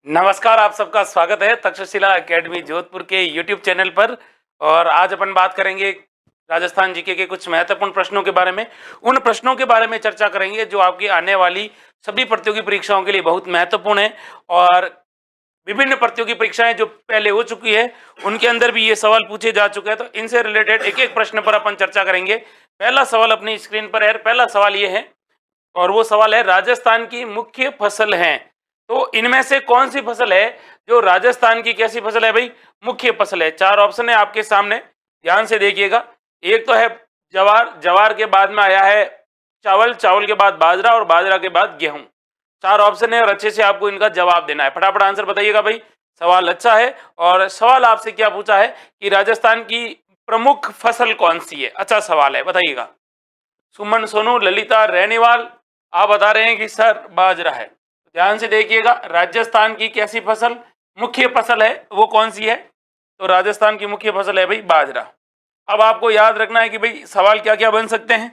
नमस्कार, आप सबका स्वागत है तक्षशिला एकेडमी जोधपुर के यूट्यूब चैनल पर। और आज अपन बात करेंगे राजस्थान जीके के कुछ महत्वपूर्ण प्रश्नों के बारे में। उन प्रश्नों के बारे में चर्चा करेंगे जो आपकी आने वाली सभी प्रतियोगी परीक्षाओं के लिए बहुत महत्वपूर्ण है। और विभिन्न प्रतियोगी परीक्षाएं जो पहले हो चुकी है उनके अंदर भी ये सवाल पूछे जा चुके हैं, तो इनसे रिलेटेड एक एक प्रश्न पर अपन चर्चा करेंगे। पहला सवाल अपनी स्क्रीन पर है। पहला सवाल ये है, और वो सवाल है, राजस्थान की मुख्य फसल है, तो इनमें से कौन सी फसल है जो राजस्थान की कैसी फसल है भाई? मुख्य फसल है। चार ऑप्शन है आपके सामने, ध्यान से देखिएगा। एक तो है जवार, जवार के बाद में आया है चावल, चावल के बाद बाजरा और बाजरा के बाद गेहूं। चार ऑप्शन है और अच्छे से आपको इनका जवाब देना है। फटाफट आंसर बताइएगा भाई। सवाल अच्छा है। और सवाल आपसे क्या पूछा है कि राजस्थान की प्रमुख फसल कौन सी है? अच्छा सवाल है, बताइएगा। सुमन, सोनू, ललिता, रेनीवाल, आप बता रहे हैं कि सर बाजरा है। ध्यान से देखिएगा, राजस्थान की कैसी फसल मुख्य फसल है, वो कौन सी है? तो राजस्थान की मुख्य फसल है भाई बाजरा। अब आपको याद रखना है कि भाई सवाल क्या क्या बन सकते हैं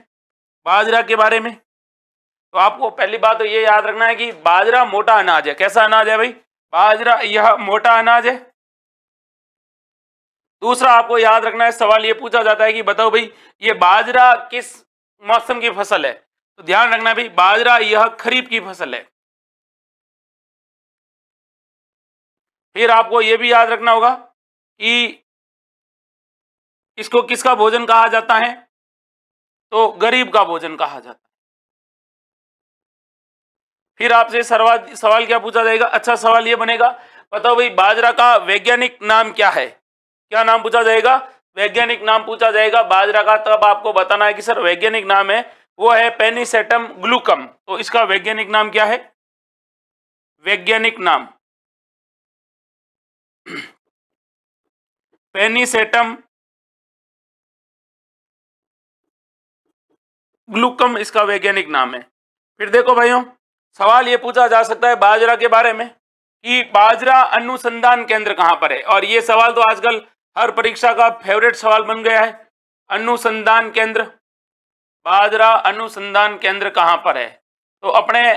बाजरा के बारे में। तो आपको पहली बात तो ये याद रखना है कि बाजरा मोटा अनाज है। कैसा अनाज है भाई? बाजरा यह मोटा अनाज है। दूसरा आपको याद रखना है, सवाल ये पूछा जाता है कि बताओ भाई ये बाजरा किस मौसम की फसल है? तो ध्यान रखना है भाई, बाजरा यह खरीफ की फसल है। फिर आपको यह भी याद रखना होगा कि इसको किसका भोजन कहा जाता है? तो गरीब का भोजन कहा जाता है। फिर आपसे सवाल क्या पूछा जाएगा? अच्छा सवाल ये बनेगा, बताओ भाई बाजरा का वैज्ञानिक नाम क्या है? क्या नाम पूछा जाएगा? वैज्ञानिक नाम पूछा जाएगा बाजरा का। तब आपको बताना है कि सर वैज्ञानिक नाम है वो है पेनिसेटम ग्लूकम। तो इसका वैज्ञानिक नाम क्या है? वैज्ञानिक नाम पेनिसेटम ग्लूकम इसका वैज्ञानिक नाम है। फिर देखो भाइयों, सवाल ये पूछा जा सकता है बाजरा के बारे में कि बाजरा अनुसंधान केंद्र कहां पर है। और ये सवाल तो आजकल हर परीक्षा का फेवरेट सवाल बन गया है। अनुसंधान केंद्र, बाजरा अनुसंधान केंद्र कहां पर है? तो अपने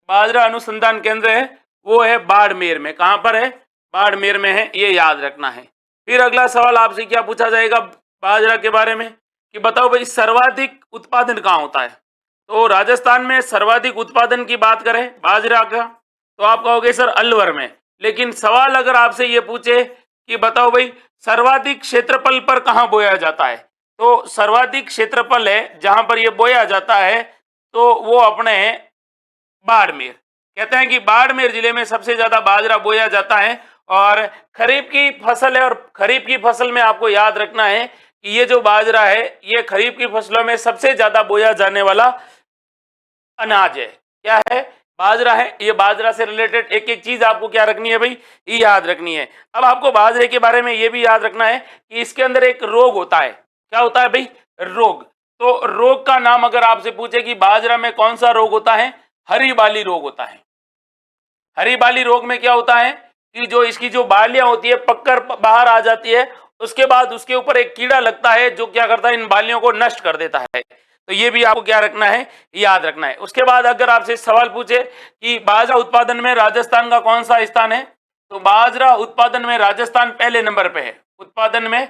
बाजरा अनुसंधान केंद्र है वो है बाड़मेर में। कहां पर है? बाड़मेर में है, ये याद रखना है। फिर अगला सवाल आपसे क्या पूछा जाएगा बाजरा के बारे में कि बताओ भाई सर्वाधिक उत्पादन कहाँ होता है? तो राजस्थान में सर्वाधिक उत्पादन की बात करें बाजरा का तो आप कहोगे सर अलवर में। लेकिन सवाल अगर आपसे ये पूछे कि बताओ भाई सर्वाधिक क्षेत्रफल पर कहाँ बोया जाता है, तो सर्वाधिक क्षेत्रफल है जहां पर ये बोया जाता है तो वो अपने बाड़मेर। कहते हैं कि बाड़मेर जिले में सबसे ज्यादा बाजरा बोया जाता है। और खरीफ की फसल है, और खरीफ की फसल में आपको याद रखना है कि ये जो बाजरा है ये खरीफ की फसलों में सबसे ज्यादा बोया जाने वाला अनाज है। क्या है? बाजरा है। ये बाजरा से रिलेटेड एक एक चीज आपको क्या रखनी है भाई? ये याद रखनी है। अब आपको बाजरे के बारे में ये भी याद रखना है कि इसके अंदर एक रोग होता है। क्या होता है भाई? रोग। तो रोग का नाम अगर आपसे पूछे कि बाजरा में कौन सा रोग होता है? हरी बाली रोग होता है। हरी बाली रोग में क्या होता है कि जो इसकी जो बालियां होती है पककर बाहर आ जाती है, उसके बाद उसके ऊपर एक कीड़ा लगता है जो क्या करता है, इन बालियों को नष्ट कर देता है। तो ये भी आपको क्या रखना है? याद रखना है। उसके बाद अगर आपसे सवाल पूछे कि बाजरा उत्पादन में राजस्थान का कौन सा स्थान है, तो बाजरा उत्पादन में राजस्थान पहले नंबर पे है। उत्पादन में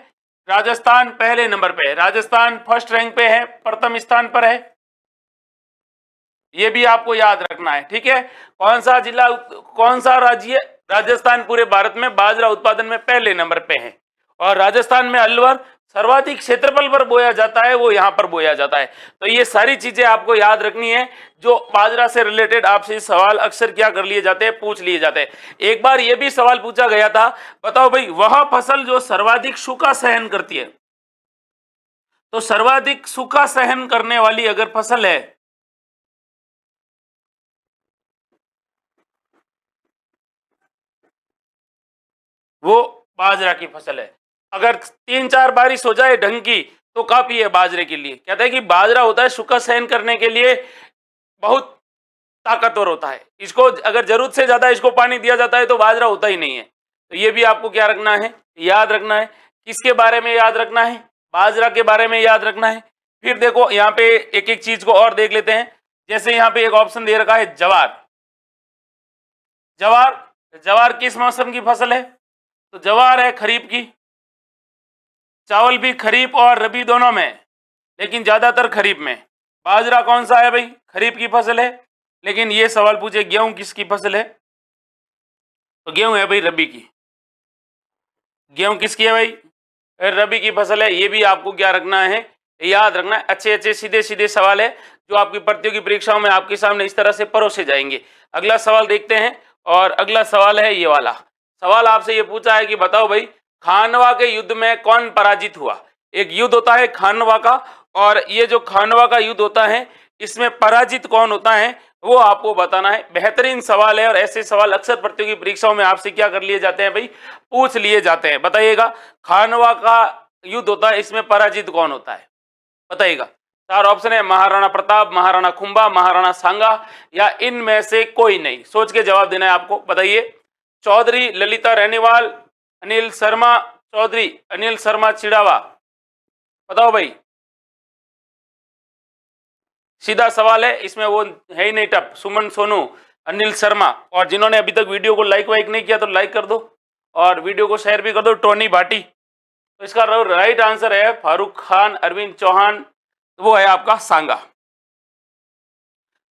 राजस्थान पहले नंबर पे है। राजस्थान फर्स्ट रैंक पे है, प्रथम स्थान पर है। ये भी आपको याद रखना है, ठीक है। कौन सा जिला, कौन सा राज्य? राजस्थान पूरे भारत में बाजरा उत्पादन में पहले नंबर पे है। और राजस्थान में अलवर सर्वाधिक क्षेत्रफल पर बोया जाता है, वो यहां पर बोया जाता है। तो ये सारी चीजें आपको याद रखनी है जो बाजरा से रिलेटेड आपसे सवाल अक्सर क्या कर लिए जाते हैं, पूछ लिए जाते हैं। एक बार ये भी सवाल पूछा गया था, बताओ भाई वह फसल जो सर्वाधिक सूखा सहन करती है। तो सर्वाधिक सूखा सहन करने वाली अगर फसल है वो बाजरा की फसल है। अगर 3-4 बारिश हो जाए ढंग की तो काफी है बाजरे के लिए। कहते हैं कि बाजरा होता है सूखा सहन करने के लिए बहुत ताकतवर होता है। इसको अगर जरूरत से ज्यादा इसको पानी दिया जाता है तो बाजरा होता ही नहीं है। तो ये भी आपको क्या रखना है? याद रखना है। किसके बारे में याद रखना है? बाजरा के बारे में याद रखना है। फिर देखो यहाँ पे एक एक चीज को और देख लेते हैं। जैसे यहाँ पे एक ऑप्शन दे रखा है जवार। जवार जवार किस मौसम की फसल है? तो जवार है खरीफ की। चावल भी खरीफ और रबी दोनों में, लेकिन ज्यादातर खरीफ में। बाजरा कौन सा है भाई? खरीफ की फसल है। लेकिन ये सवाल पूछे गेहूं किसकी फसल है? तो गेहूं है भाई रबी की। गेहूं किसकी है भाई? रबी की फसल है। ये भी आपको क्या रखना है, याद रखना है। अच्छे अच्छे सीधे सीधे सवाल है जो आपकी प्रतियोगी परीक्षाओं में आपके सामने इस तरह से परोसे जाएंगे। अगला सवाल देखते हैं, और अगला सवाल है ये वाला सवाल। आपसे ये पूछा है कि बताओ भाई, खानवा के युद्ध में कौन पराजित हुआ? एक युद्ध होता है खानवा का, और ये जो खानवा का युद्ध होता है इसमें पराजित कौन होता है वो आपको बताना है। बेहतरीन सवाल है, और ऐसे सवाल अक्सर प्रतियोगी परीक्षाओं में आपसे क्या कर लिए जाते हैं भाई? पूछ लिए जाते हैं। बताइएगा, खानवा का युद्ध होता है, इसमें पराजित कौन होता है? बताइएगा। चार ऑप्शन है, महाराणा प्रताप, महाराणा खुंबा, महाराणा सांगा, या इनमें से कोई नहीं। सोच के जवाब देना है आपको। बताइए। चौधरी ललिता रेनीवाल, अनिल शर्मा चौधरी, अनिल शर्मा चिड़ावा। बताओ भाई। सीधा सवाल है, इसमें वो है ही नहीं टप। सुमन सोनू, अनिल शर्मा। और जिन्होंने अभी तक वीडियो को लाइक वाइक नहीं किया तो लाइक कर दो, और वीडियो को शेयर भी कर दो। टोनी भाटी। तो इसका राइट आंसर है फारूक खान, अरविंद चौहान, वो है आपका सांगा।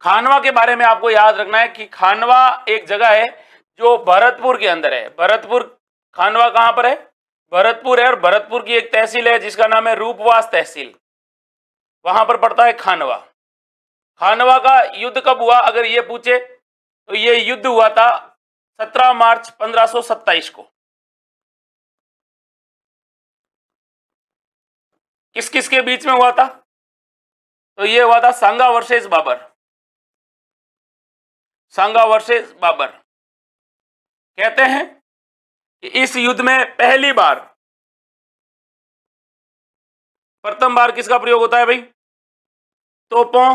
खानवा के बारे में आपको याद रखना है कि खानवा एक जगह है जो भरतपुर के अंदर है। भरतपुर, खानवा कहां पर है? भरतपुर है। और भरतपुर की एक तहसील है जिसका नाम है रूपवास तहसील, वहां पर पड़ता है खानवा। खानवा का युद्ध कब हुआ अगर ये पूछे, तो ये युद्ध हुआ था 17 मार्च 1527 को। किस किस के बीच में हुआ था? तो ये हुआ था सांगा वर्सेस बाबर। सांगा वर्सेस बाबर। कहते हैं कि इस युद्ध में पहली बार, प्रथम बार किसका प्रयोग होता है भाई? तोपों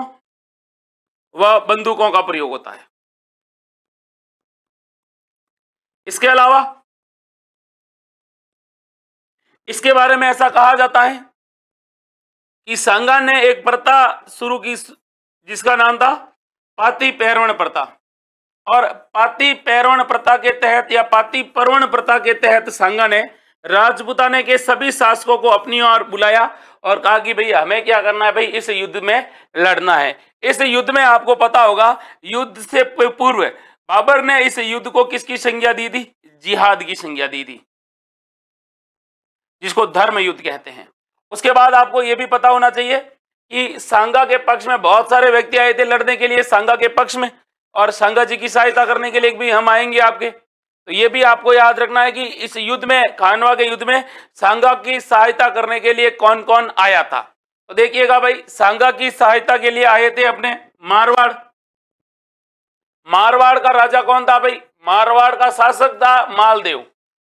व बंदूकों का प्रयोग होता है। इसके अलावा इसके बारे में ऐसा कहा जाता है कि सांगा ने एक प्रथा शुरू की जिसका नाम था पाती पैरवण प्रथा। और पाती पैरवण प्रथा के तहत या पाती पर्वण प्रथा के तहत सांगा ने राजपूताने के सभी शासकों को अपनी ओर बुलाया और कहा कि भाई हमें क्या करना है भाई, इस युद्ध में लड़ना है। इस युद्ध में आपको पता होगा, युद्ध से पूर्व बाबर ने इस युद्ध को किसकी संज्ञा दी थी? जिहाद की संज्ञा दी थी, जिसको धर्म युद्ध कहते हैं। उसके बाद आपको यह भी पता होना चाहिए कि सांगा के पक्ष में बहुत सारे व्यक्ति आए थे लड़ने के लिए, सांगा के पक्ष में, और सांगा जी की सहायता करने के लिए भी हम आएंगे आपके। तो ये भी आपको याद रखना है कि इस युद्ध में, खानवा के युद्ध में, सांगा की सहायता करने के लिए कौन कौन आया था। तो देखिएगा भाई, सांगा की सहायता के लिए आए थे अपने मारवाड़। मारवाड़ का राजा कौन था भाई? मारवाड़ का शासक था मालदेव,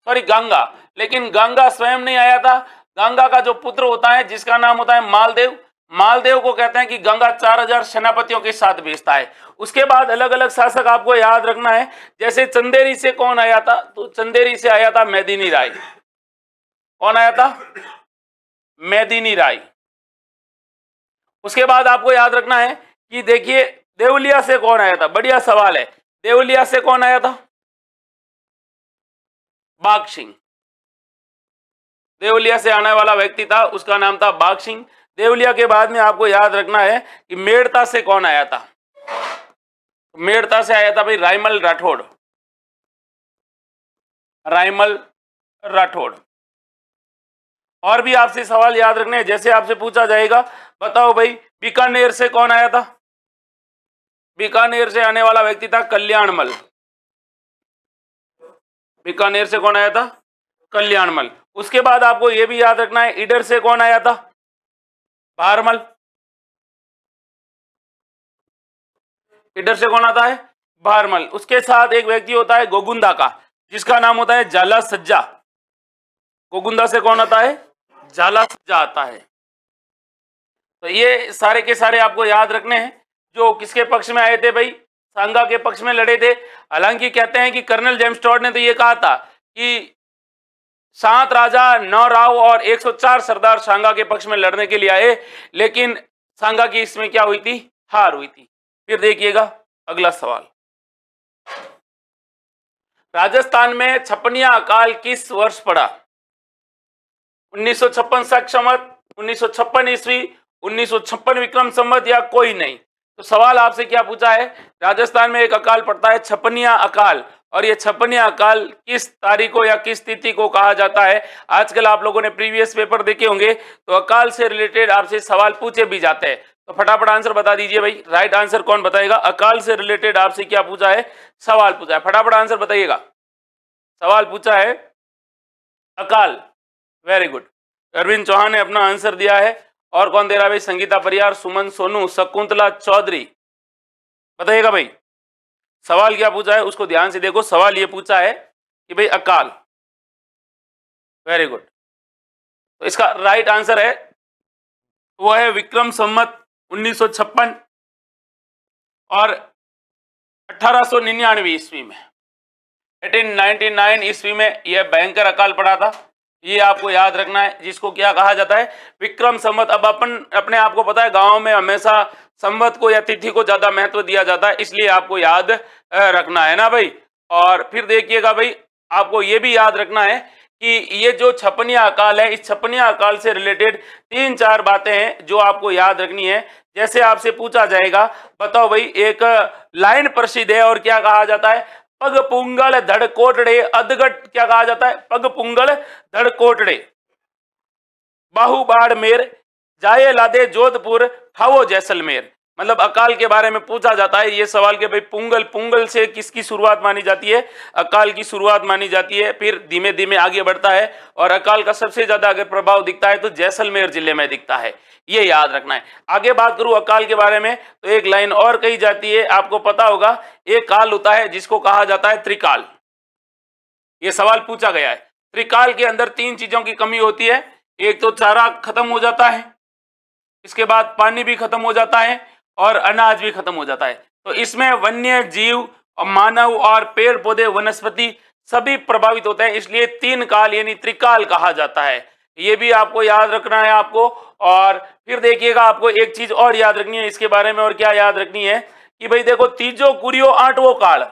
सॉरी गंगा। लेकिन गंगा स्वयं नहीं आया था, गंगा का जो पुत्र होता है जिसका नाम होता है मालदेव, मालदेव को कहते हैं कि गंगा 4000 सेनापतियों के साथ भेजता है। उसके बाद अलग अलग शासक आपको याद रखना है। जैसे चंदेरी से कौन आया था? तो चंदेरी से आया था मेदिनी राय। कौन आया था? मेदिनी राय। उसके बाद आपको याद रखना है कि देखिए देवलिया से कौन आया था? बढ़िया सवाल है। देवलिया से कौन आया था? बाघ सिंह। देवलिया से आने वाला व्यक्ति था, उसका नाम था बाघ सिंह। देवलिया के बाद में आपको याद रखना है कि मेड़ता से कौन आया था? मेड़ता से आया था भाई रायमल राठौड़। रायमल राठौड़। और भी आपसे सवाल याद रखने हैं। जैसे आपसे पूछा जाएगा, बताओ भाई बीकानेर से कौन आया था? बीकानेर से आने वाला व्यक्ति था कल्याणमल। बीकानेर से कौन आया था? कल्याणमल। उसके बाद आपको यह भी याद रखना है, ईडर से कौन आया था? भारमल। ईडर से कौन आता है? भारमल। उसके साथ एक व्यक्ति होता है गोगुंदा का, जिसका नाम होता है जाला सज्जा। गोगुंदा से कौन आता है? जाला सज्जा आता है। तो ये सारे के सारे आपको याद रखने हैं, जो किसके पक्ष में आए थे भाई? सांगा के पक्ष में लड़े थे। हालांकि कहते हैं कि कर्नल जेम्स टॉड ने तो ये कहा था कि 7 राजा 9 राव और 104 सरदार सांगा के पक्ष में लड़ने के लिए आए, लेकिन सांगा की इसमें क्या हुई थी? हार हुई थी। फिर देखिएगा अगला सवाल। राजस्थान में छपनिया अकाल किस वर्ष पड़ा? 1956 शक संवत, 1956 ईस्वी, 1956 विक्रम संवत या कोई नहीं? तो सवाल आपसे क्या पूछा है, राजस्थान में एक अकाल पड़ता है छपनिया अकाल, और ये छपनिया अकाल किस तारीख को या किस तिथि को कहा जाता है? आजकल आप लोगों ने प्रीवियस पेपर देखे होंगे, तो अकाल से रिलेटेड आपसे सवाल पूछे भी जाते हैं, तो फटाफट आंसर बता दीजिए भाई। राइट आंसर कौन बताएगा? अकाल से रिलेटेड आपसे क्या पूछा है? सवाल पूछा है, फटाफट आंसर बताइएगा। सवाल पूछा है अकाल। वेरी गुड, अरविंद चौहान ने अपना आंसर दिया है। और कौन दे रहा है भाई? संगीता परियार, सुमन सोनू, शकुंतला चौधरी। बताइएगा भाई सवाल क्या पूछा है, उसको ध्यान से देखो। सवाल ये पूछा है कि भाई अकाल। वेरी गुड, तो इसका राइट आंसर है वो है विक्रम संवत 1956 और 1899 ईस्वी में, 1899 ईस्वी में यह भयंकर अकाल पड़ा था। ये आपको याद रखना है, जिसको क्या कहा जाता है? विक्रम संवत। अब अपन अपने आप को पता है गांव में हमेशा संवत को या तिथि को ज्यादा महत्व दिया जाता है, इसलिए आपको याद रखना है ना भाई। और फिर देखिएगा भाई, आपको ये भी याद रखना है कि ये जो छपनिया अकाल है, इस छपनिया अकाल से रिलेटेड 3-4 बातें हैं जो आपको याद रखनी है। जैसे आपसे पूछा जाएगा, बताओ भाई, एक लाइन प्रसिद्ध है और क्या कहा जाता है? पग पुंगल धड़ कोटड़े अधगट, क्या कहा जाता है? पग पुंगल धड़ कोटड़े बाहु बाड़मेर जाए लादे जोधपुर खावो जैसलमेर। मतलब अकाल के बारे में पूछा जाता है ये सवाल के भाई पुंगल, पुंगल से किसकी शुरुआत मानी जाती है? अकाल की शुरुआत मानी जाती है, फिर धीमे धीमे आगे बढ़ता है और अकाल का सबसे ज्यादा अगर प्रभाव दिखता है तो जैसलमेर जिले में दिखता है। ये याद रखना है। आगे बात करूं अकाल के बारे में तो एक लाइन और कही जाती है, आपको पता होगा, एक काल होता है जिसको कहा जाता है त्रिकाल। ये सवाल पूछा गया है। त्रिकाल के अंदर 3 चीजों की कमी होती है। एक तो चारा खत्म हो जाता है, इसके बाद पानी भी खत्म हो जाता है और अनाज भी खत्म हो जाता है। तो इसमें वन्य जीव, मानव और पेड़ पौधे, वनस्पति सभी प्रभावित होते हैं, इसलिए 3 काल यानी त्रिकाल कहा जाता है। ये भी आपको याद रखना है आपको। और फिर देखिएगा, आपको एक चीज और याद रखनी है इसके बारे में। और क्या याद रखनी है कि भाई देखो, तीजो कुरियो आठवो काल,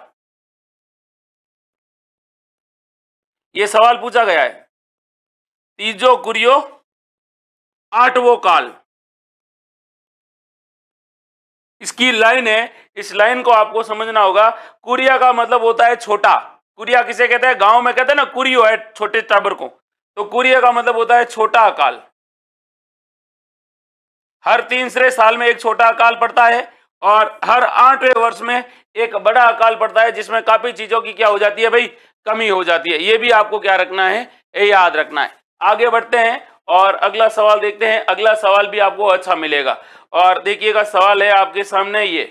ये सवाल पूछा गया है। तीजो कुरियो आठवो काल, इसकी लाइन है, इस लाइन को आपको समझना होगा। कुरिया का मतलब होता है छोटा। कुरिया किसे कहते हैं? गांव में कहते हैं ना कुरियो है छोटे टाबर को, तो कुरिया का मतलब होता है छोटा अकाल। हर 3 साल में एक छोटा अकाल पड़ता है और हर 8वें वर्ष में एक बड़ा अकाल पड़ता है, जिसमें काफी चीजों की क्या हो जाती है भाई? कमी हो जाती है। ये भी आपको क्या रखना है? ये याद रखना है। आगे बढ़ते हैं और अगला सवाल देखते हैं। अगला सवाल भी आपको अच्छा मिलेगा। और देखिएगा, सवाल है आपके सामने ये,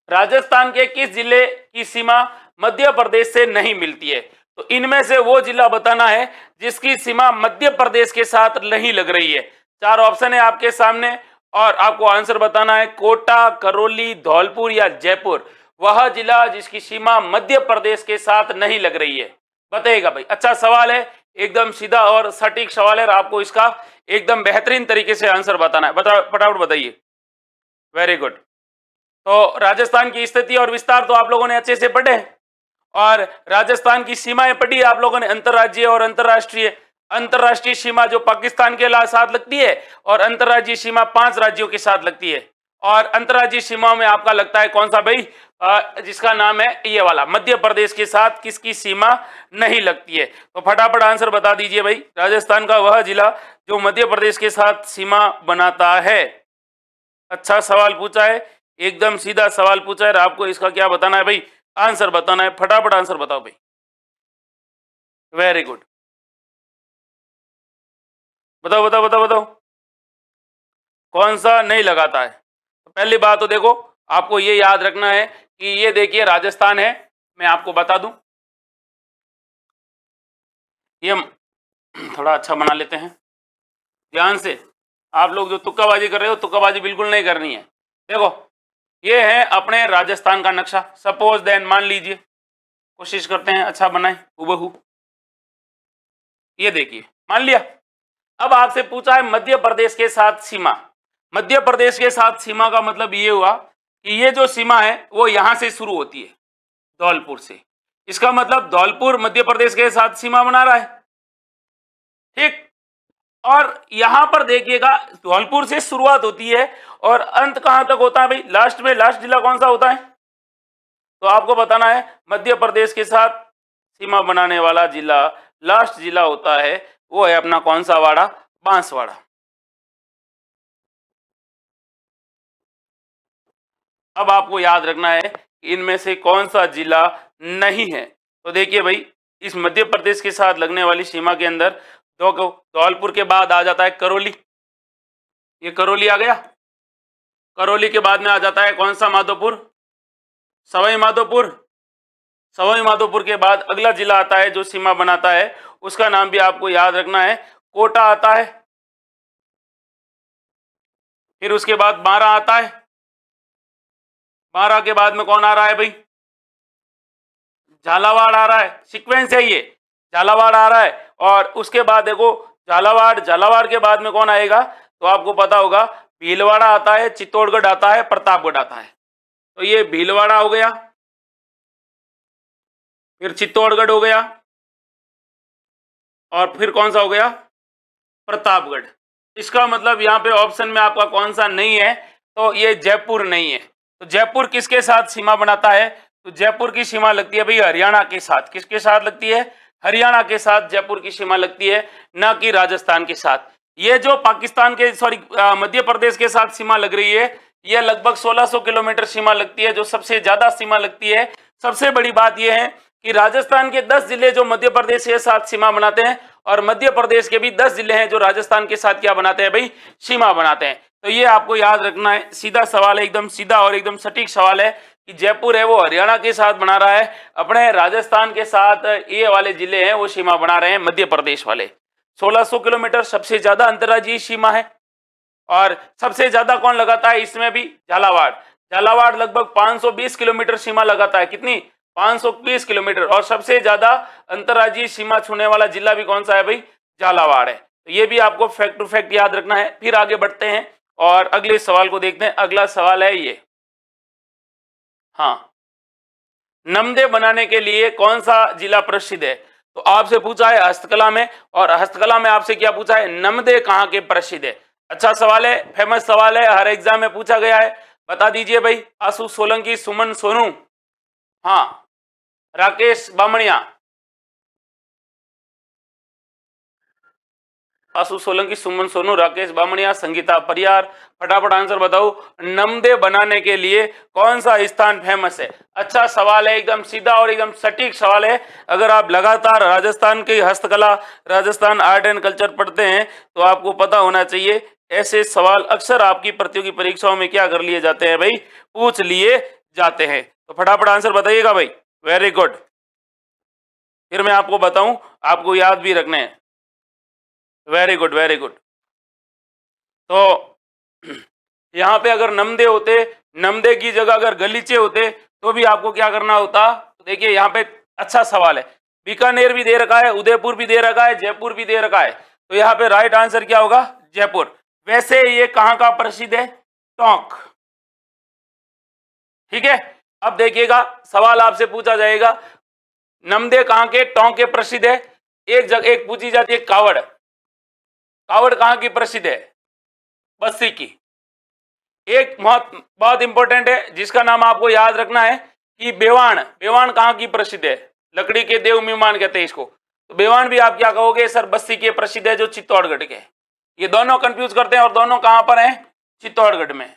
राजस्थान के किस जिले की सीमा मध्य प्रदेश से नहीं मिलती है? तो इनमें से वो जिला बताना है जिसकी सीमा मध्य प्रदेश के साथ नहीं लग रही है। 4 ऑप्शन है आपके सामने और आपको आंसर बताना है। कोटा, करौली, धौलपुर या जयपुर। वह जिला जिसकी सीमा मध्य प्रदेश के साथ नहीं लग रही है, बताइएगा भाई। अच्छा सवाल है, एकदम सीधा और सटीक सवाल है, आपको इसका एकदम बेहतरीन तरीके से आंसर बताना है। फटाफट बताइए। Very good. तो राजस्थान की स्थिति और विस्तार तो आप लोगों ने अच्छे से पढ़े, और राजस्थान की सीमाएं पढ़ी आप लोगों ने, अंतर्राज्यीय और अंतर्राष्ट्रीय। अंतर्राष्ट्रीय सीमा जो पाकिस्तान के साथ लगती है और अंतर्राज्यीय सीमा 5 राज्यों के साथ लगती है। और अंतर्राज्यीय सीमाओं में आपका लगता है कौन सा भाई? जिसका नाम है ये वाला, मध्य प्रदेश के साथ किसकी सीमा नहीं लगती है? तो फटाफट आंसर बता दीजिए भाई। राजस्थान का वह जिला जो मध्य प्रदेश के साथ सीमा बनाता है। अच्छा सवाल पूछा है, एकदम सीधा सवाल पूछा है, आपको इसका क्या बताना है भाई? आंसर बताना है। फटाफट आंसर बताओ भाई। वेरी गुड, बताओ बताओ बताओ बताओ, कौन सा नहीं लगाता है? तो पहली बात तो देखो, आपको ये याद रखना है कि ये देखिए राजस्थान है। मैं आपको बता दूं, ये थोड़ा अच्छा बना लेते हैं ध्यान से। आप लोग जो तुक्काबाजी कर रहे हो, तुक्काबाजी बिल्कुल नहीं करनी है। देखो, ये है अपने राजस्थान का नक्शा। सपोज देन, मान लीजिए, कोशिश करते हैं अच्छा बनाए हूबहू। ये देखिए, मान लिया। अब आपसे पूछा है मध्य प्रदेश के साथ सीमा। मध्य प्रदेश के साथ सीमा का मतलब ये हुआ कि ये जो सीमा है वो यहां से शुरू होती है, धौलपुर से। इसका मतलब धौलपुर मध्य प्रदेश के साथ सीमा बना रहा है, ठीक। और यहां पर देखिएगा धौलपुर से शुरुआत होती है और अंत कहां तक होता है भाई, लास्ट में, लास्ट जिला कौन सा होता है, तो आपको बताना है मध्य प्रदेश के साथ सीमा बनाने वाला जिला, लास्ट जिला होता है वो है अपना कौन सा वाड़ा, बांसवाड़ा। अब आपको याद रखना है इनमें से कौन सा जिला नहीं है। तो देखिए भाई, इस मध्य प्रदेश के साथ लगने वाली सीमा के अंदर धौलपुर के बाद आ जाता है करौली, ये करौली आ गया। करौली के बाद में आ जाता है कौन सा, माधोपुर, सवाई माधोपुर। सवाई माधोपुर के बाद अगला जिला आता है जो सीमा बनाता है, उसका नाम भी आपको याद रखना है, कोटा आता है। फिर उसके बाद बारां आता है। बारां के बाद में कौन आ रहा है भाई, झालावाड़ आ रहा है, सीक्वेंस है ये, झालावाड़ आ रहा है। और उसके बाद देखो झालावाड़, झालावाड़ के बाद में कौन आएगा, तो आपको पता होगा भीलवाड़ा आता है, चित्तौड़गढ़ आता है, प्रतापगढ़ आता है। तो ये भीलवाड़ा हो गया, फिर चित्तौड़गढ़ हो गया, और फिर कौन सा हो गया, प्रतापगढ़। इसका मतलब यहाँ पे ऑप्शन में आपका कौन सा नहीं है, तो ये जयपुर नहीं है। तो जयपुर किसके साथ सीमा बनाता है, तो जयपुर की सीमा लगती है भाई हरियाणा के साथ। किसके साथ लगती है, हरियाणा के साथ जयपुर की सीमा लगती है, ना कि राजस्थान के साथ। ये जो पाकिस्तान के मध्य प्रदेश के साथ सीमा लग रही है, यह लगभग 1600 किलोमीटर सीमा लगती है, जो सबसे ज्यादा सीमा लगती है। सबसे बड़ी बात यह है कि राजस्थान के 10 जिले जो मध्य प्रदेश के साथ सीमा बनाते हैं, और मध्य प्रदेश के भी 10 जिले हैं जो राजस्थान के साथ क्या बनाते हैं भाई, सीमा बनाते हैं। तो ये आपको याद रखना है, सीधा सवाल है, एकदम सीधा और एकदम सटीक सवाल है कि जयपुर है वो हरियाणा के साथ बना रहा है, अपने राजस्थान के साथ ये वाले जिले हैं वो सीमा बना रहे हैं, मध्य प्रदेश वाले। 1600 किलोमीटर सबसे ज्यादा अंतर्राज्यीय सीमा है। और सबसे ज्यादा कौन लगाता है इसमें भी, झालावाड़। झालावाड़ लगभग 520 किलोमीटर सीमा लगाता है, कितनी, 520 किलोमीटर। और सबसे ज्यादा अंतर्राज्यीय सीमा छूने वाला जिला भी कौन सा है भाई, झालावाड़ है। तो ये भी आपको फैक्ट टू फैक्ट याद रखना है। फिर आगे बढ़ते हैं और अगले सवाल को देखते हैं। अगला सवाल है ये, हाँ, नमदे बनाने के लिए कौन सा जिला प्रसिद्ध है, तो आपसे पूछा है हस्तकला में, और हस्तकला में आपसे क्या पूछा है, नमदे कहाँ के प्रसिद्ध है। अच्छा सवाल है, फेमस सवाल है, हर एग्जाम में पूछा गया है। बता दीजिए भाई, आशु सोलंकी, सुमन सोनू, हाँ, राकेश बामणिया, आशु सोलंकी, सुमन सोनू, राकेश बामणिया, संगीता परियार। फटाफट आंसर बताओ, नमदे बनाने के लिए कौन सा स्थान फेमस है। अच्छा सवाल है, एकदम सीधा और एकदम सटीक सवाल है। अगर आप लगातार राजस्थान की हस्तकला, राजस्थान आर्ट एंड कल्चर पढ़ते हैं तो आपको पता होना चाहिए, ऐसे सवाल अक्सर आपकी प्रतियोगी परीक्षाओं में क्या कर लिए जाते हैं भाई, पूछ लिए जाते हैं। तो फटाफट आंसर बताइएगा भाई, वेरी गुड। फिर मैं आपको बताऊं, आपको याद भी रखने हैं, वेरी गुड वेरी गुड। तो यहाँ पे अगर नमदे होते, नमदे की जगह अगर गलीचे होते तो भी आपको क्या करना होता। तो देखिए यहाँ पे अच्छा सवाल है, बीकानेर भी दे रखा है, उदयपुर भी दे रखा है, जयपुर भी दे रखा है। तो यहाँ पे राइट आंसर क्या होगा, जयपुर। वैसे ये कहाँ का प्रसिद्ध है, टोंक, ठीक है। अब देखिएगा सवाल आपसे पूछा जाएगा, नमदे कहाँ के, टोंक के प्रसिद्ध है। एक जगह एक पूछी जाती है कावड़, कावड़ कहाँ की प्रसिद्ध है, बस्ती की। एक बहुत बहुत इंपॉर्टेंट है जिसका नाम आपको याद रखना है कि बेवान, बेवान कहाँ की प्रसिद्ध है, लकड़ी के देव मेहमान कहते हैं इसको। तो बेवान भी आप क्या कहोगे सर, बस्ती के प्रसिद्ध है, जो चित्तौड़गढ़ के। ये दोनों कंफ्यूज करते हैं, और दोनों कहां पर हैं, चित्तौड़गढ़ में।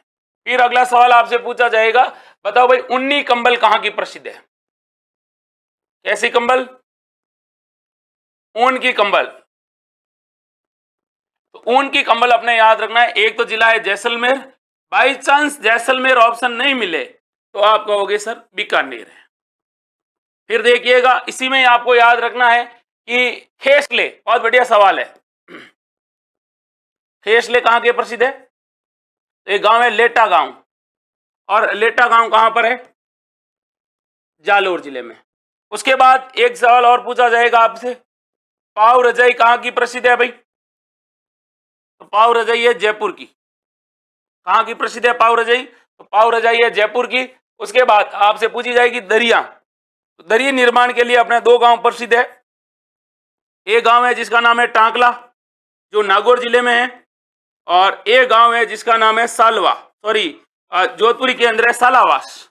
फिर अगला सवाल आपसे पूछा जाएगा, बताओ भाई उन्नी कंबल कहाँ की प्रसिद्ध है। कैसी कंबल, ऊन की कंबल। तो ऊन की कंबल अपने याद रखना है। एक तो जिला है Jaisalmer, by chance Jaisalmer option नहीं मिले तो आप कहोगे सर बीकानेर है। फिर देखिएगा इसी में आपको याद रखना है कि खेसले, बहुत बढ़िया सवाल है, खेसले कहाँ के प्रसिद्ध है, एक गांव है लेटा गांव, और लेटा गांव कहां पर है, जालोर जिले में। उसके बाद एक सवाल और पूछा जाएगा आपसे, पाव रजाई कहाँ की प्रसिद्ध है भाई, तो पाव रजाई है जयपुर की। कहाँ की प्रसिद्ध है पाव रजाई, तो पाव रजाई है जयपुर की। उसके बाद आपसे पूछी जाएगी दरिया, दरिया निर्माण के लिए अपने दो गांव प्रसिद्ध है। एक गांव है जिसका नाम है टांकला, जो नागौर जिले में है, और एक गांव है जिसका नाम है सालवा, सॉरी जोधपुरी के अंदर है सालावास।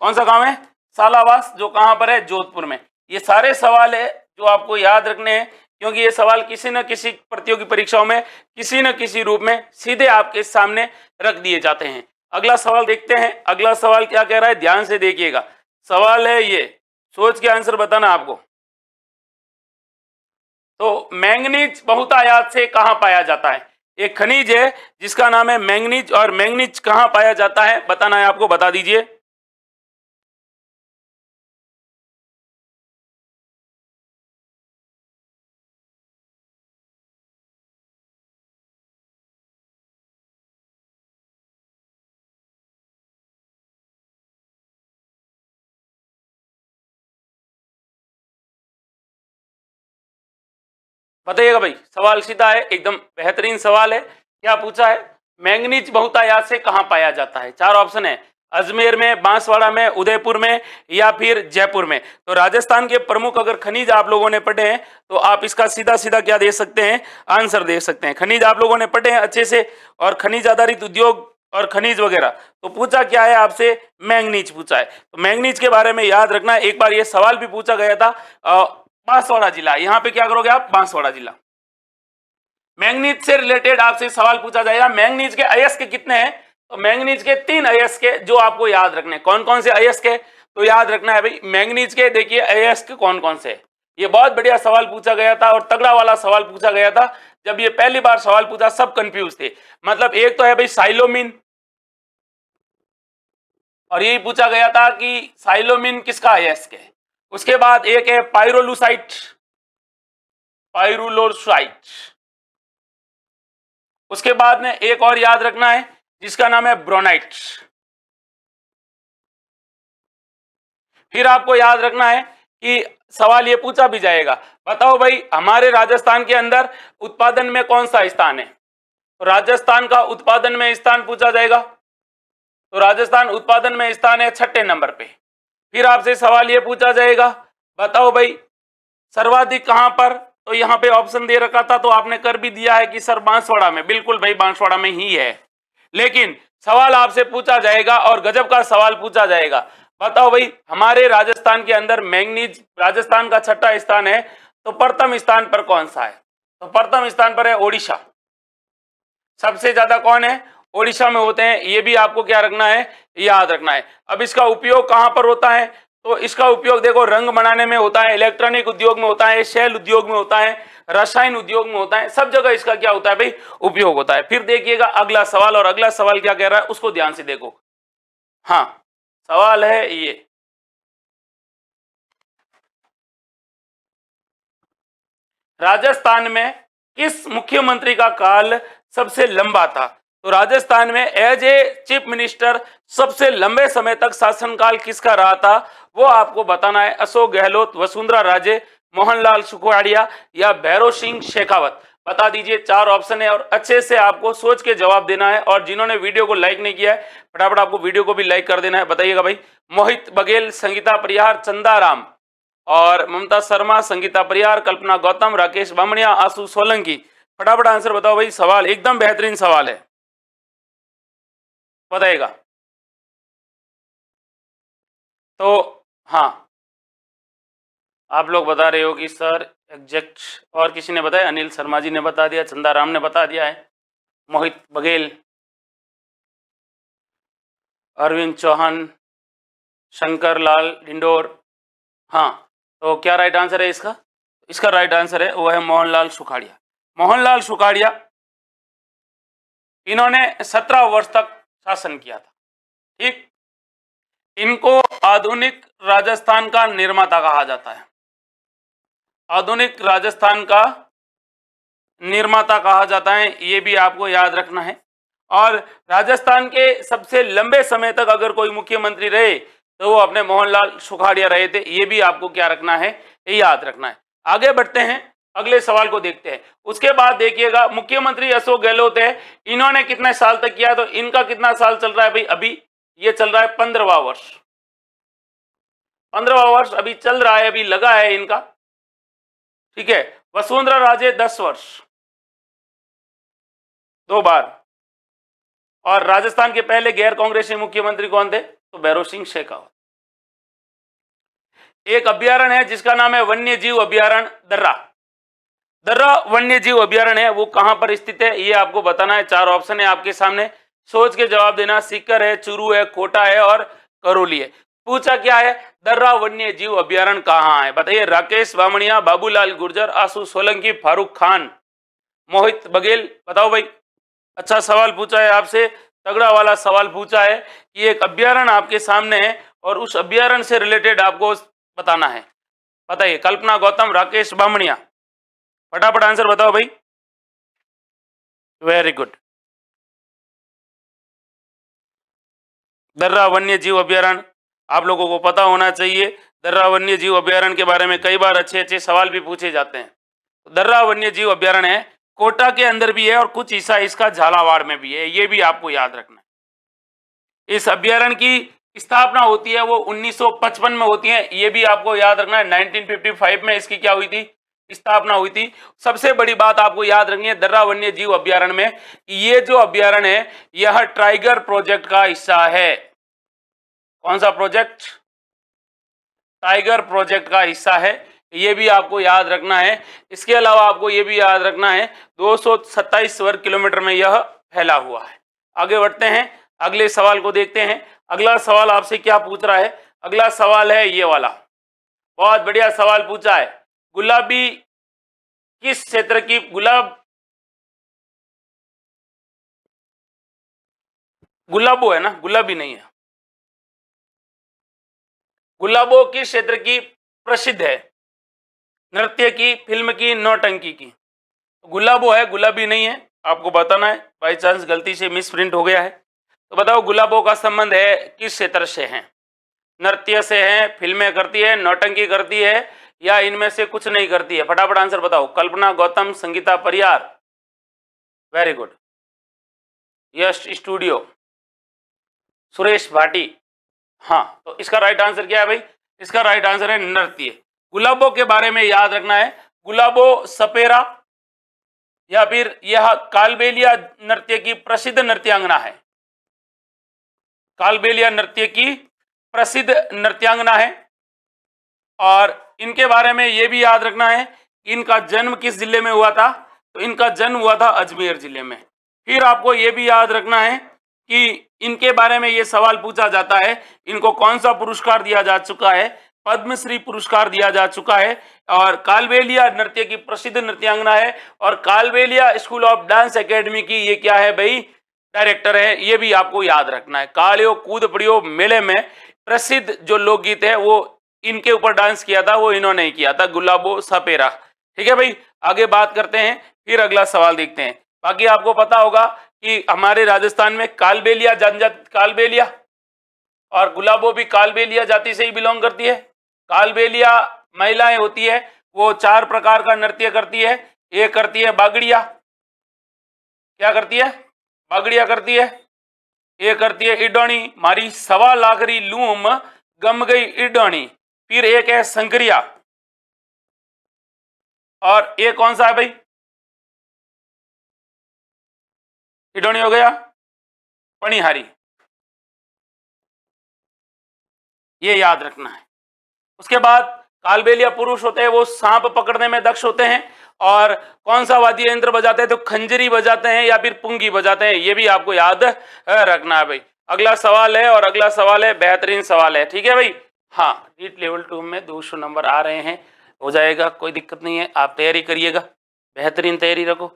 कौन सा गांव है? सालावास, जो कहां पर है? जोधपुर में। ये सारे सवाल है जो आपको याद रखने हैं, क्योंकि ये सवाल किसी न किसी प्रतियोगी परीक्षाओं में किसी न किसी रूप में सीधे आपके सामने रख दिए जाते हैं। अगला सवाल देखते हैं। अगला सवाल क्या कह रहा है, ध्यान से देखिएगा। सवाल है ये, सोच के आंसर बताना आपको। तो मैंगनीज बहुतायत से कहां पाया जाता है? एक खनिज है जिसका नाम है मैंगनीज, और मैंगनीज कहां पाया जाता है बताना है आपको, बता दीजिए। बताइएगा भाई। सवाल सीधा है, एकदम बेहतरीन सवाल है। क्या पूछा है? मैंगनीज बहुतायत से कहां पाया जाता है? चार ऑप्शन है, अजमेर में, बांसवाड़ा में, उदयपुर में, या फिर जयपुर में। तो राजस्थान के प्रमुख अगर खनिज आप लोगों ने पढ़े हैं तो आप इसका सीधा सीधा क्या दे सकते हैं? आंसर दे सकते हैं। खनिज आप लोगों ने पढ़े हैं अच्छे से, और खनिज आधारित उद्योग और खनिज वगैरह। तो पूछा क्या है आपसे? मैंगनीज पूछा है। तो मैंगनीज के बारे में याद रखना है। एक बार ये सवाल भी पूछा गया था, बांसवाड़ा जिला। यहां पे क्या करोगे आप? बांसवाड़ा जिला। मैंगनीज से रिलेटेड आपसे सवाल पूछा जाएगा, मैंगनीज के अयस्क कितने हैं? तो मैंगनीज के 3 अयस्क है जो आपको याद रखने। कौन कौन से अयस्क है? तो याद रखना है भाई, मैंगनीज के देखिए अयस्क कौन कौन से। ये बहुत बढ़िया सवाल पूछा गया था, और तगड़ा वाला सवाल पूछा गया था। जब ये पहली बार सवाल पूछा सब कंफ्यूज थे। मतलब एक तो है भाई साइलोमिन, और यही पूछा गया था कि साइलोमिन किसका अयस्क है। उसके बाद एक है पाइरोलुसाइट, पाइरुलोसाइट। उसके बाद में एक और याद रखना है जिसका नाम है ब्रोनाइट। फिर आपको याद रखना है कि सवाल ये पूछा भी जाएगा, बताओ भाई हमारे राजस्थान के अंदर उत्पादन में कौन सा स्थान है? तो राजस्थान का उत्पादन में स्थान पूछा जाएगा। तो राजस्थान उत्पादन में स्थान है 6ठे नंबर पे। फिर आपसे सवाल ये पूछा जाएगा, बताओ भाई सर्वाधिक कहां पर? तो यहां पे ऑप्शन दे रखा था तो आपने कर भी दिया है कि सर बांसवाड़ा में। बिल्कुल भाई, बांसवाड़ा में ही है। लेकिन सवाल आपसे पूछा जाएगा, और गजब का सवाल पूछा जाएगा, बताओ भाई हमारे राजस्थान के अंदर मैंगनीज, राजस्थान का 6ठा स्थान है, तो प्रथम स्थान पर कौन सा है? तो प्रथम स्थान पर है ओडिशा। सबसे ज्यादा कौन है? ओडिशा में होते हैं। ये भी आपको क्या रखना है? याद रखना है। अब इसका उपयोग कहां पर होता है? तो इसका उपयोग देखो रंग बनाने में होता है, इलेक्ट्रॉनिक उद्योग में होता है, शैल उद्योग में होता है, रसायन उद्योग में होता है। सब जगह इसका क्या होता है भाई? उपयोग होता है। फिर देखिएगा अगला सवाल, और अगला सवाल क्या कह रहा है उसको ध्यान से देखो। हाँ, सवाल है ये, राजस्थान में किस मुख्यमंत्री का काल सबसे लंबा था? तो राजस्थान में एज ए चीफ मिनिस्टर सबसे लंबे समय तक शासनकाल किसका रहा था वो आपको बताना है। अशोक गहलोत, वसुंधरा राजे, मोहनलाल सुखाड़िया, या भैरव सिंह शेखावत। बता दीजिए। 4 ऑप्शन है, और अच्छे से आपको सोच के जवाब देना है। और जिन्होंने वीडियो को लाइक नहीं किया है फटाफट आपको वीडियो को भी लाइक कर देना है। बताइएगा भाई। मोहित बघेल, संगीता परिहार, चंदा राम और ममता शर्मा, संगीता परिहार, कल्पना गौतम, राकेश बामणिया, आशु सोलंकी। फटाफट आंसर बताओ भाई। सवाल एकदम बेहतरीन सवाल है, बताइएगा। तो हाँ, आप लोग बता रहे हो कि सर एग्जैक्ट, और किसी ने बताया? अनिल शर्मा जी ने बता दिया, चंदा राम ने बता दिया है, मोहित बघेल, अरविंद चौहान, शंकर लाल डिंडोर। हाँ, तो क्या राइट आंसर है इसका? इसका राइट आंसर है वो है मोहनलाल सुखाड़िया। मोहनलाल सुखाड़िया, इन्होंने 17 वर्ष तक शासन किया था। ठीक, इनको आधुनिक राजस्थान का निर्माता कहा जाता है। आधुनिक राजस्थान का निर्माता कहा जाता है, ये भी आपको याद रखना है। और राजस्थान के सबसे लंबे समय तक अगर कोई मुख्यमंत्री रहे तो वो अपने मोहनलाल सुखाड़िया रहे थे। ये भी आपको क्या रखना है? याद रखना है। आगे बढ़ते हैं, अगले सवाल को देखते हैं। उसके बाद देखिएगा, मुख्यमंत्री अशोक गहलोत है, इन्होंने कितने साल तक किया? तो इनका कितना साल चल रहा है भाई? अभी ये चल रहा है 15वां वर्ष। 15वां वर्ष अभी चल रहा है, अभी लगा है इनका, ठीक है। वसुंधरा राजे 10 वर्ष, 2 बार। और राजस्थान के पहले गैर कांग्रेसी मुख्यमंत्री कौन थे? तो भैरव सिंह शेखावत। एक अभ्यारण्य है जिसका नाम है वन्य जीव अभ्यारण्य दर्रा। दर्रा वन्य जीव अभ्यारण्य है, वो कहां पर स्थित है ये आपको बताना है। 4 ऑप्शन है आपके सामने, सोच के जवाब देना। सीकर है, चूरू है, कोटा है और करौली है। पूछा क्या है? दर्रा वन्य जीव अभ्यारण्य कहां है? बताइए। राकेश बामणिया, बाबूलाल गुर्जर, आशु सोलंकी, फारूक खान, मोहित बघेल। बताओ भाई। अच्छा सवाल पूछा है आपसे, तगड़ा वाला सवाल पूछा है कि एक अभ्यारण्य आपके सामने है और उस अभ्यारण्य से रिलेटेड आपको बताना है। बताइए। कल्पना गौतम, राकेश बामणिया, फटाफट आंसर बताओ भाई। Very good. दर्रा वन्य जीव अभ्यारण्य आप लोगों को पता होना चाहिए। दर्रा वन्य जीव अभ्यारण्य के बारे में कई बार अच्छे अच्छे सवाल भी पूछे जाते हैं। दर्रा वन्य जीव अभ्यारण्य है, कोटा के अंदर भी है और कुछ हिस्सा इसका झालावाड़ में भी है, ये भी आपको याद रखना है। इस अभ्यारण्य की स्थापना होती है वो 1955 में होती है, ये भी आपको याद रखना है। 1955 में इसकी क्या हुई थी? स्थापना हुई थी। सबसे बड़ी बात आपको याद रखनी है दर्रा वन्य जीव अभ्यारण्य में, ये जो अभ्यारण्य है यह टाइगर प्रोजेक्ट का हिस्सा है। कौन सा प्रोजेक्ट? टाइगर प्रोजेक्ट का हिस्सा है, ये भी आपको याद रखना है। इसके अलावा आपको ये भी याद रखना है 227 वर्ग किलोमीटर में यह फैला हुआ है। आगे बढ़ते हैं, अगले सवाल को देखते हैं। अगला सवाल आपसे क्या पूछ रहा है? अगला सवाल है ये वाला, बहुत बढ़िया सवाल पूछा है। गुलाबी किस क्षेत्र की गुलाबो है ना, गुलाबी नहीं है। गुलाबो किस क्षेत्र की प्रसिद्ध है? नृत्य की, फिल्म की, नौटंकी की? गुलाबो है, गुलाबी नहीं है। आपको बताना है, बाई चांस गलती से मिस प्रिंट हो गया है तो बताओ गुलाबो का संबंध है किस क्षेत्र से है? नृत्य से है, फिल्में करती है, नौटंकी करती है या इनमें से कुछ नहीं करती है? फटाफट आंसर बताओ। कल्पना गौतम, संगीता परियार, वेरी गुड। यश स्टूडियो, सुरेश भाटी। हाँ, तो इसका राइट आंसर क्या है भाई? इसका राइट आंसर है नृत्य। गुलाबो के बारे में याद रखना है, गुलाबो सपेरा या फिर यह कालबेलिया नृत्य की प्रसिद्ध नृत्यांगना है। कालबेलिया नृत्य की प्रसिद्ध नृत्यांगना है। और इनके बारे में यह भी याद रखना है इनका जन्म किस जिले में हुआ था? तो इनका जन्म हुआ था अजमेर जिले में। फिर आपको यह भी याद रखना है कि इनके बारे में यह सवाल पूछा जाता है इनको कौन सा पुरस्कार दिया जा चुका है? पद्मश्री पुरस्कार दिया जा चुका है। और कालबेलिया नृत्य की प्रसिद्ध नृत्यांगना है और Kalbelia school of dance academy की ये क्या है भाई? डायरेक्टर है। ये भी आपको याद रखना है। कालियो कूद पड़ियो मेले में प्रसिद्ध जो लोकगीत है वो इनके ऊपर डांस किया था, वो इन्होंने ही किया था, गुलाबो सपेरा। ठीक है भाई, आगे बात करते हैं, फिर अगला सवाल देखते हैं। बाकी आपको पता होगा कि हमारे राजस्थान में कालबेलिया जनजाति, कालबेलिया और गुलाबो भी कालबेलिया जाति से ही बिलोंग करती है। कालबेलिया महिलाएं होती है, वो 4 प्रकार का नृत्य करती है। एक करती है बागड़िया, क्या करती है? बागड़िया करती है। एक करती है इडोनी, मारी 1.25 लाखरी लूम गम गई इडोनी। फिर एक है संकरिया और एक कौन सा है भाई? इडोनी हो गया, पणिहारी, ये याद रखना है। उसके बाद कालबेलिया पुरुष होते हैं, वो सांप पकड़ने में दक्ष होते हैं। और कौन सा वाद्य यंत्र बजाते हैं? तो खंजरी बजाते हैं या फिर पुंगी बजाते हैं, ये भी आपको याद रखना है भाई। अगला सवाल है और अगला सवाल है बेहतरीन सवाल है, ठीक है भाई। हाँ, नीट लेवल 2 में 200 नंबर आ रहे हैं, हो जाएगा, कोई दिक्कत नहीं है। आप तैयारी करिएगा, बेहतरीन तैयारी रखो।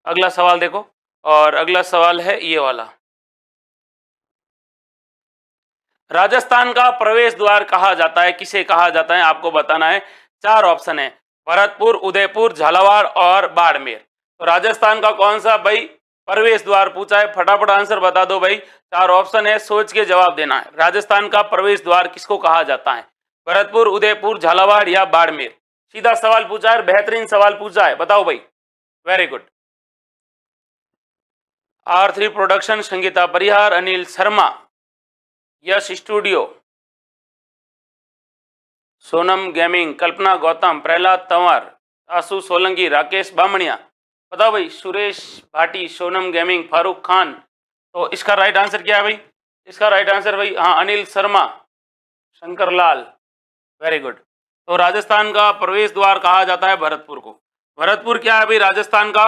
अगला सवाल देखो, और अगला सवाल है ये वाला। राजस्थान का प्रवेश द्वार कहा जाता है, किसे कहा जाता है? आपको बताना है। 4 ऑप्शन है, भरतपुर, उदयपुर, झालावाड़ और बाड़मेर। तो राजस्थान का कौन सा भाई प्रवेश द्वार पूछा है? फटाफट आंसर बता दो भाई। 4 ऑप्शन है, सोच के जवाब देना है। राजस्थान का प्रवेश द्वार किसको कहा जाता है? भरतपुर, उदयपुर, झालावाड़ या बाड़मेर? सीधा सवाल पूछा है, बेहतरीन सवाल पूछा है, बताओ भाई। Very good. R3 production, Sangeeta Parihar, Anil Sharma, Yash studio, Sonam gaming, Kalpana Gautam, Prahlad Tanwar, Ashu Solanki, Rakesh Bamaniya. बताओ भाई, सुरेश भाटी, सोनम गेमिंग, फारूक खान। तो इसका राइट आंसर क्या है भाई? इसका राइट आंसर भाई, हाँ, अनिल शर्मा, शंकर लाल। Very good. तो राजस्थान का प्रवेश द्वार कहा जाता है भरतपुर को। भरतपुर क्या है भाई? राजस्थान का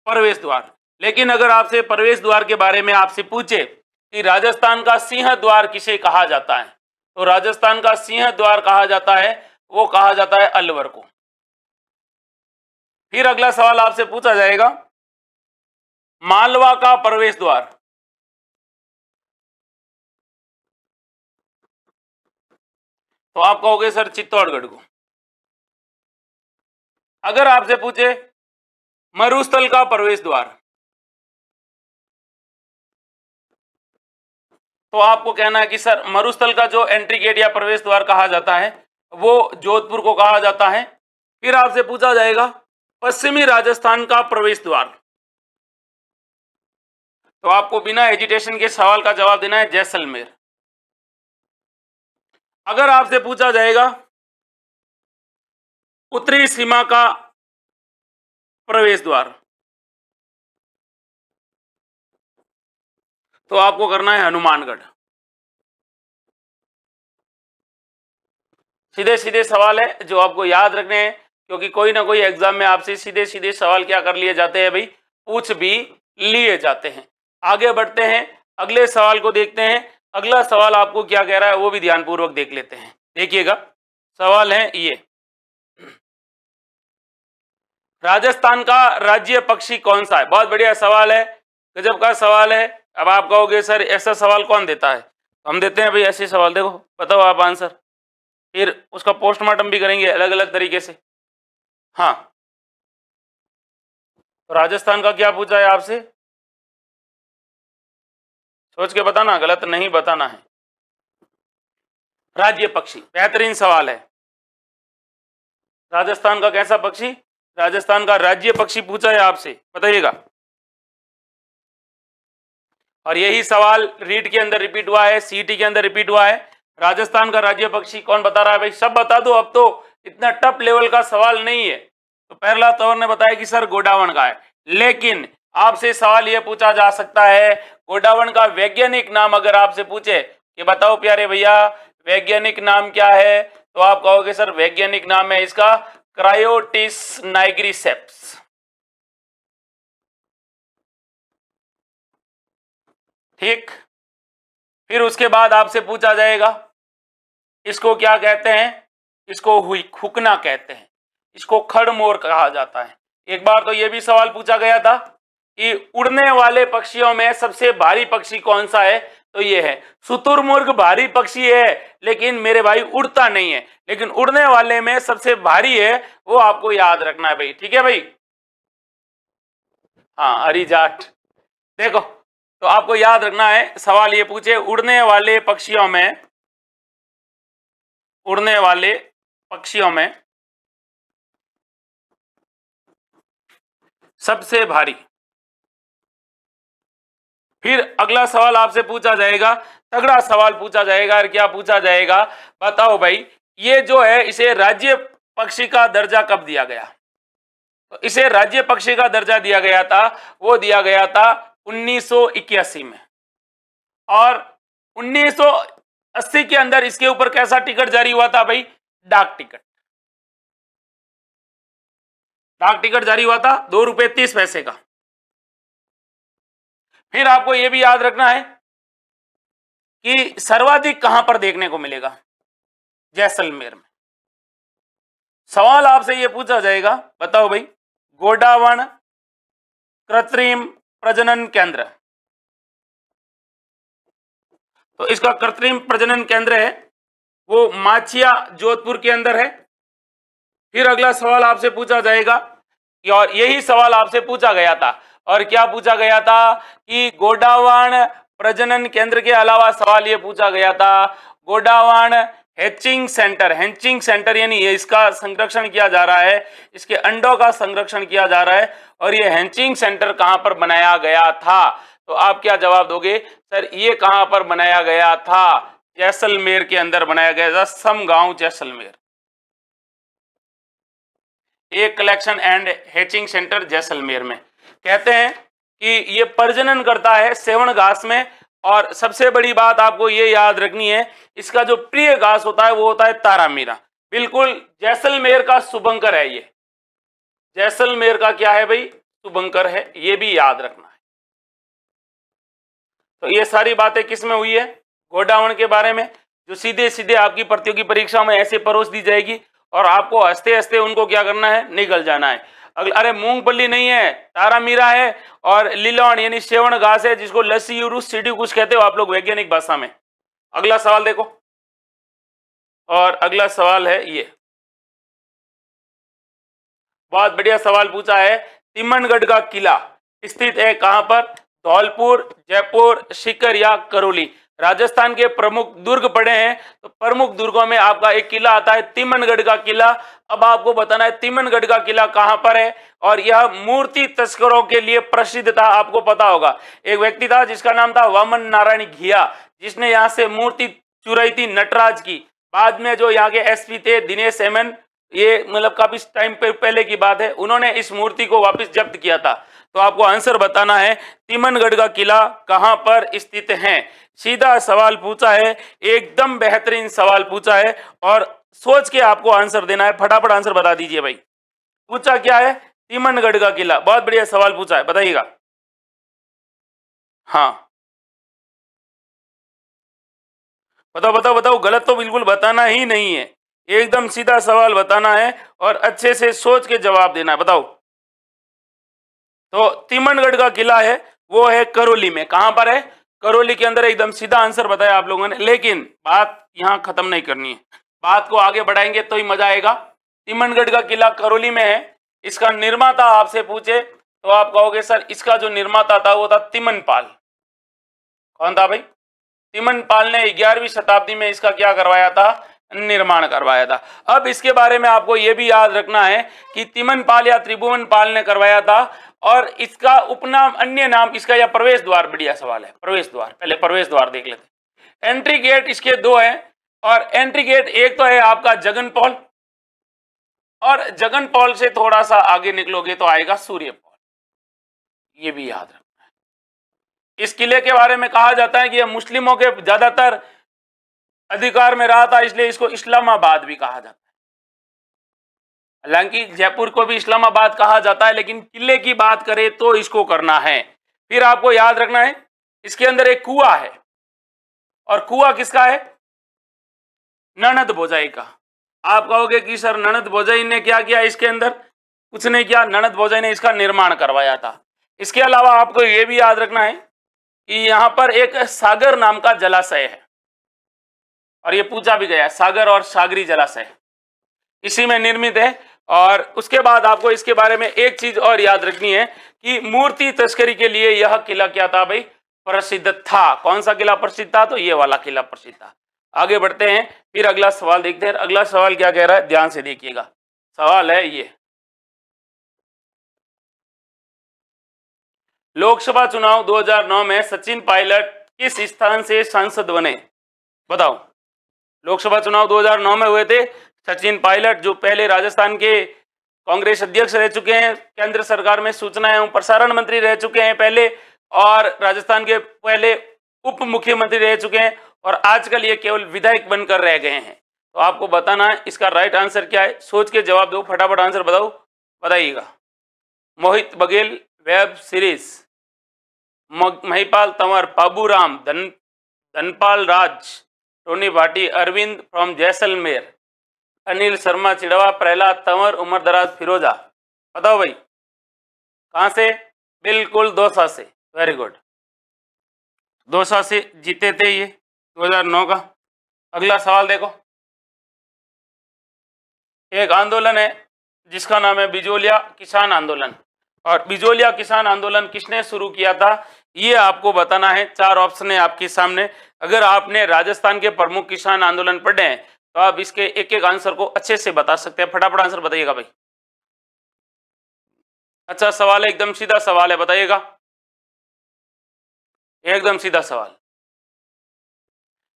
प्रवेश द्वार। लेकिन अगर आपसे प्रवेश द्वार के बारे में आपसे पूछे कि राजस्थान का सिंह द्वार किसे कहा जाता है, तो राजस्थान का सिंह द्वार कहा जाता है, वो कहा जाता है अलवर को। फिर अगला सवाल आपसे पूछा जाएगा, मालवा का प्रवेश द्वार। तो आप कहोगे सर चित्तौड़गढ़ को। अगर आपसे पूछे मरुस्थल का प्रवेश द्वार, तो आपको कहना है कि सर मरुस्थल का जो एंट्री गेट या प्रवेश द्वार कहा जाता है वो जोधपुर को कहा जाता है। फिर आपसे पूछा जाएगा पश्चिमी राजस्थान का प्रवेश द्वार, तो आपको बिना एजिटेशन के सवाल का जवाब देना है जैसलमेर। अगर आपसे पूछा जाएगा उत्तरी सीमा का प्रवेश द्वार, तो आपको करना है हनुमानगढ़। सीधे सीधे सवाल है जो आपको याद रखने हैं, क्योंकि कोई ना कोई एग्जाम में आपसे सीधे सीधे सवाल क्या कर लिए जाते हैं भाई, पूछ भी लिए जाते हैं। आगे बढ़ते हैं, अगले सवाल को देखते हैं। अगला सवाल आपको क्या कह रहा है वो भी ध्यानपूर्वक देख लेते हैं। देखिएगा, सवाल है ये, राजस्थान का राज्य पक्षी कौन सा है? बहुत बढ़िया सवाल है, गजब का सवाल है। अब आप कहोगे सर ऐसा सवाल कौन देता है? हम देते हैं भाई ऐसे सवाल। देखो, बताओ आप आंसर, फिर उसका पोस्टमार्टम भी करेंगे अलग अलग तरीके से। हाँ, तो राजस्थान का क्या पूछा है आपसे? सोच के बताना, गलत नहीं बताना है। राज्य पक्षी, बेहतरीन सवाल है। राजस्थान का कैसा पक्षी? राजस्थान का राज्य पक्षी पूछा है आपसे, बताइएगा। और यही सवाल रीट के अंदर रिपीट हुआ है, सीटी के अंदर रिपीट हुआ है। राजस्थान का राज्य पक्षी कौन बता रहा है भाई? सब बता दो, अब तो इतना टफ लेवल का सवाल नहीं है। तो प्रहलाद तंवर ने बताया कि सर गोडावण का है, लेकिन आपसे सवाल यह पूछा जा सकता है गोडावण का वैज्ञानिक नाम अगर आपसे पूछे कि बताओ प्यारे भैया वैज्ञानिक नाम क्या है, तो आप कहोगे सर वैज्ञानिक नाम है इसका क्रायोटिस नाइग्रिसेप्स। ठीक, फिर उसके बाद आपसे पूछा जाएगा इसको क्या कहते हैं? इसको हुकना कहते हैं, इसको खड़मोर कहा जाता है। एक बार तो यह भी सवाल पूछा गया था कि उड़ने वाले पक्षियों में सबसे भारी पक्षी कौन सा है, तो ये है शुतुरमुर्ग। भारी पक्षी है लेकिन मेरे भाई उड़ता नहीं है, लेकिन उड़ने वाले में सबसे भारी है, वो आपको याद रखना है भाई। ठीक है भाई, हाँ, हरिजाट। देखो, तो आपको याद रखना है, सवाल ये पूछे उड़ने वाले पक्षियों में, उड़ने वाले पक्षियों में सबसे भारी। फिर अगला सवाल आपसे पूछा जाएगा, तगड़ा सवाल पूछा जाएगा। और क्या पूछा जाएगा? बताओ भाई, ये जो है इसे राज्य पक्षी का दर्जा कब दिया गया? तो इसे राज्य पक्षी का दर्जा दिया गया था, वो दिया गया था 1981 में। और 1980 के अंदर इसके ऊपर कैसा टिकट जारी हुआ था भाई? डाक टिकट। डाक टिकट जारी हुआ था ₹2.30 का। फिर आपको यह भी याद रखना है कि सर्वाधिक कहां पर देखने को मिलेगा? जैसलमेर में। सवाल आपसे यह पूछा जाएगा, बताओ भाई गोडावण कृत्रिम प्रजनन केंद्र, तो इसका कृत्रिम प्रजनन केंद्र है वो माचिया जोधपुर के अंदर है। फिर अगला सवाल आपसे पूछा जाएगा, और यही सवाल आपसे पूछा गया था। और क्या पूछा गया था कि गोडावण प्रजनन केंद्र के अलावा सवाल यह पूछा गया था गोडावण हैचिंग सेंटर। हैचिंग सेंटर यानी इसका संरक्षण किया जा रहा है, इसके अंडों का संरक्षण किया जा रहा है, और ये हैचिंग सेंटर कहां पर बनाया गया था? तो आप क्या जवाब दोगे? सर ये कहां पर बनाया गया था? जैसलमेर के अंदर बनाया गया था, समगांव जैसलमेर। एक collection and hatching centre Jaisalmer में। कहते हैं कि ये प्रजनन करता है सेवण घास में, और सबसे बड़ी बात आपको ये याद रखनी है, इसका जो प्रिय घास होता है वो होता है तारामीरा। बिल्कुल जैसलमेर का शुभंकर है ये, जैसलमेर का क्या है भाई, शुभंकर है, ये भी याद रखना है। तो ये सारी बातें किस में हुई है, गोडावण के बारे में, जो सीधे सीधे आपकी प्रतियोगी परीक्षा में ऐसे परोस दी जाएगी और आपको हंसते हंसते उनको क्या करना है, निकल जाना है। अरे मूंगफली नहीं है, तारामीरा है, और लिलॉन यानी सेवण घास है, जिसको लस्सी यूरुस सीडी कुछ कहते हो आप लोग वैज्ञानिक भाषा में। अगला सवाल देखो, और अगला सवाल है ये, बहुत बढ़िया सवाल पूछा है। तिमनगढ़ का किला स्थित है कहां पर, धौलपुर, जयपुर, सीकर या करौली। राजस्थान के प्रमुख दुर्ग पड़े हैं, तो प्रमुख दुर्गों में आपका एक किला आता है तिमनगढ़ का किला। अब आपको बताना है तिमनगढ़ का किला कहां पर है, और यह मूर्ति तस्करों के लिए प्रसिद्ध था। आपको पता होगा एक व्यक्ति था जिसका नाम था वामन नारायण घिया, जिसने यहाँ से मूर्ति चुराई थी नटराज की। बाद में जो यहाँ के एसपी थे दिनेश एमएन, ये मतलब काफी टाइम पहले की बात है, उन्होंने इस मूर्ति को वापस जब्त किया था। तो आपको आंसर बताना है तिमनगढ़ का किला कहां पर स्थित है। सीधा सवाल पूछा है, एकदम बेहतरीन सवाल पूछा है, और सोच के आपको आंसर देना है। फटाफट आंसर बता दीजिए भाई। पूछा क्या है, तिमनगढ़ का किला। बहुत बढ़िया सवाल पूछा है, बताइएगा। हाँ बताओ बताओ बताओ, गलत तो बिल्कुल बताना ही नहीं है, एकदम सीधा सवाल बताना है और अच्छे से सोच के जवाब देना है। बताओ। तो तिमनगढ़ का किला है वो है करौली में। कहां पर है, करौली के अंदर। एकदम सीधा आंसर बताया आप लोगों ने, लेकिन बात यहां खत्म नहीं करनी है, बात को आगे बढ़ाएंगे तो ही मजा आएगा। तिमनगढ़ का किला करौली में है, इसका निर्माता आपसे पूछे तो आप कहोगे सर इसका जो निर्माता था वो था तिमनपाल। कौन था भाई, तिमनपाल ने 11वीं शताब्दी में इसका क्या करवाया था, निर्माण करवाया था। अब इसके बारे में आपको यह भी याद रखना है कि तिमनपाल या त्रिभुवनपाल ने करवाया था, और इसका उपनाम अन्य नाम इसका या प्रवेश द्वार। बढ़िया सवाल है, प्रवेश द्वार। पहले प्रवेश द्वार देख लेते। एंट्री गेट इसके दो हैं, और एंट्री गेट एक तो है आपका जगनपौल, और जगनपौल से थोड़ा सा आगे निकलोगे तो आएगा सूर्यपौल। ये भी याद रखना है। इस किले के बारे में कहा जाता है कि यह मुस्लिमों के ज्यादातर अधिकार में रहा था, इसलिए इसको इस्लामाबाद भी कहा जाता है। हालांकि जयपुर को भी इस्लामाबाद कहा जाता है, लेकिन किले की बात करें तो इसको करना है। फिर आपको याद रखना है इसके अंदर एक कुआं है, और कुआं किसका है, ननद भोजाई का। आप कहोगे कि सर ननद भोजाई ने क्या किया इसके अंदर, कुछ नहीं किया, ननद भोजाई ने इसका निर्माण करवाया था। इसके अलावा आपको यह भी याद रखना है कि यहां पर एक सागर नाम का जलाशय है, और ये पूछा भी गया है, सागर और सागरी जलाशय इसी में निर्मित है। और उसके बाद आपको इसके बारे में एक चीज और याद रखनी है कि मूर्ति तस्करी के लिए यह किला क्या था भाई, प्रसिद्ध था। कौन सा किला प्रसिद्ध था, तो ये वाला किला प्रसिद्ध था। आगे बढ़ते हैं, फिर अगला सवाल देखते हैं। अगला सवाल क्या कह रहा है, ध्यान से देखिएगा। सवाल है ये, लोकसभा चुनाव 2009 में सचिन पायलट किस स्थान से सांसद बने। बताओ। लोकसभा चुनाव 2009 में हुए थे। सचिन पायलट जो पहले राजस्थान के कांग्रेस अध्यक्ष रह चुके हैं, केंद्र सरकार में सूचना एवं प्रसारण मंत्री रह चुके हैं पहले, और राजस्थान के पहले उप मुख्यमंत्री रह चुके हैं, और आजकल ये केवल विधायक बनकर रह गए हैं। तो आपको बताना है इसका राइट आंसर क्या है, सोच के जवाब दो, फटाफट आंसर बताओ, बताइएगा। Mohit Baghel, web series, Mahipal Tanwar, Baburam, Dhanpal Raj, Tony Bhati, Arvind from Jaisalmer, Anil Sharma Chirawa, Prahlad Tanwar, Umar दराज फिरोजा। बताओ भाई कहां से, बिल्कुल दौसा से। वेरी गुड, दौसा से जीते थे ये 2009 का। अगला सवाल देखो, एक आंदोलन है जिसका नाम है बिजोलिया किसान आंदोलन, और बिजोलिया किसान आंदोलन किसने शुरू किया था, ये आपको बताना है। 4 ऑप्शन है आपके सामने। अगर आपने राजस्थान के प्रमुख किसान आंदोलन पढ़े हैं तो आप इसके एक एक आंसर को अच्छे से बता सकते हैं। फटाफट आंसर बताइएगा भाई। अच्छा सवाल है, एकदम सीधा सवाल है, बताइएगा। एकदम सीधा सवाल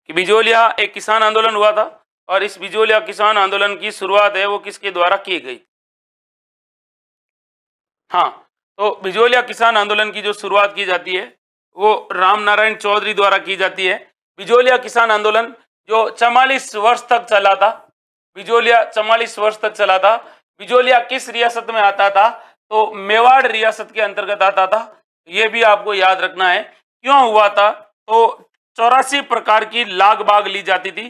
कि बिजोलिया एक किसान आंदोलन हुआ था, और इस बिजोलिया किसान आंदोलन की शुरुआत है वो किसके द्वारा की गई। हाँ, तो बिजोलिया किसान आंदोलन की जो शुरुआत की जाती है वो राम नारायण चौधरी द्वारा की जाती है। बिजोलिया किसान आंदोलन जो 44 वर्ष तक चला था, बिजोलिया 44 वर्ष तक चला था। बिजोलिया किस रियासत में आता था? तो मेवाड़ रियासत के अंतर्गत आता था। ये भी आपको याद रखना है। क्यों हुआ था? तो 84 प्रकार की लाग बाग ली जाती थी,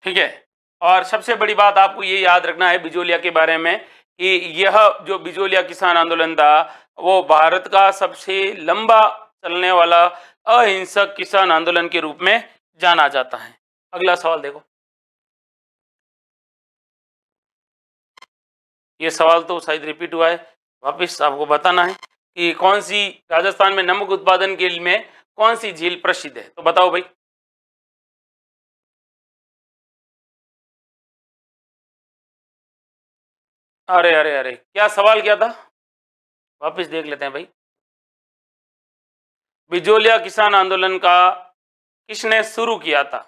ठीक है। और सबसे बड़ी बात आपको ये याद रखना है बिजोलिया के बारे में कि यह जो बिजोलिया किसान आंदोलन था वो भारत का सबसे लंबा चलने वाला अहिंसक किसान आंदोलन के रूप में जाना जाता है। अगला सवाल देखो। ये सवाल तो शायद रिपीट हुआ है, वापिस आपको बताना है कि कौन सी राजस्थान में नमक उत्पादन के लिए में कौन सी झील प्रसिद्ध है, तो बताओ भाई। अरे अरे अरे, क्या सवाल क्या था? वापिस देख लेते हैं भाई। बिजोलिया किसान आंदोलन का किसने शुरू किया था?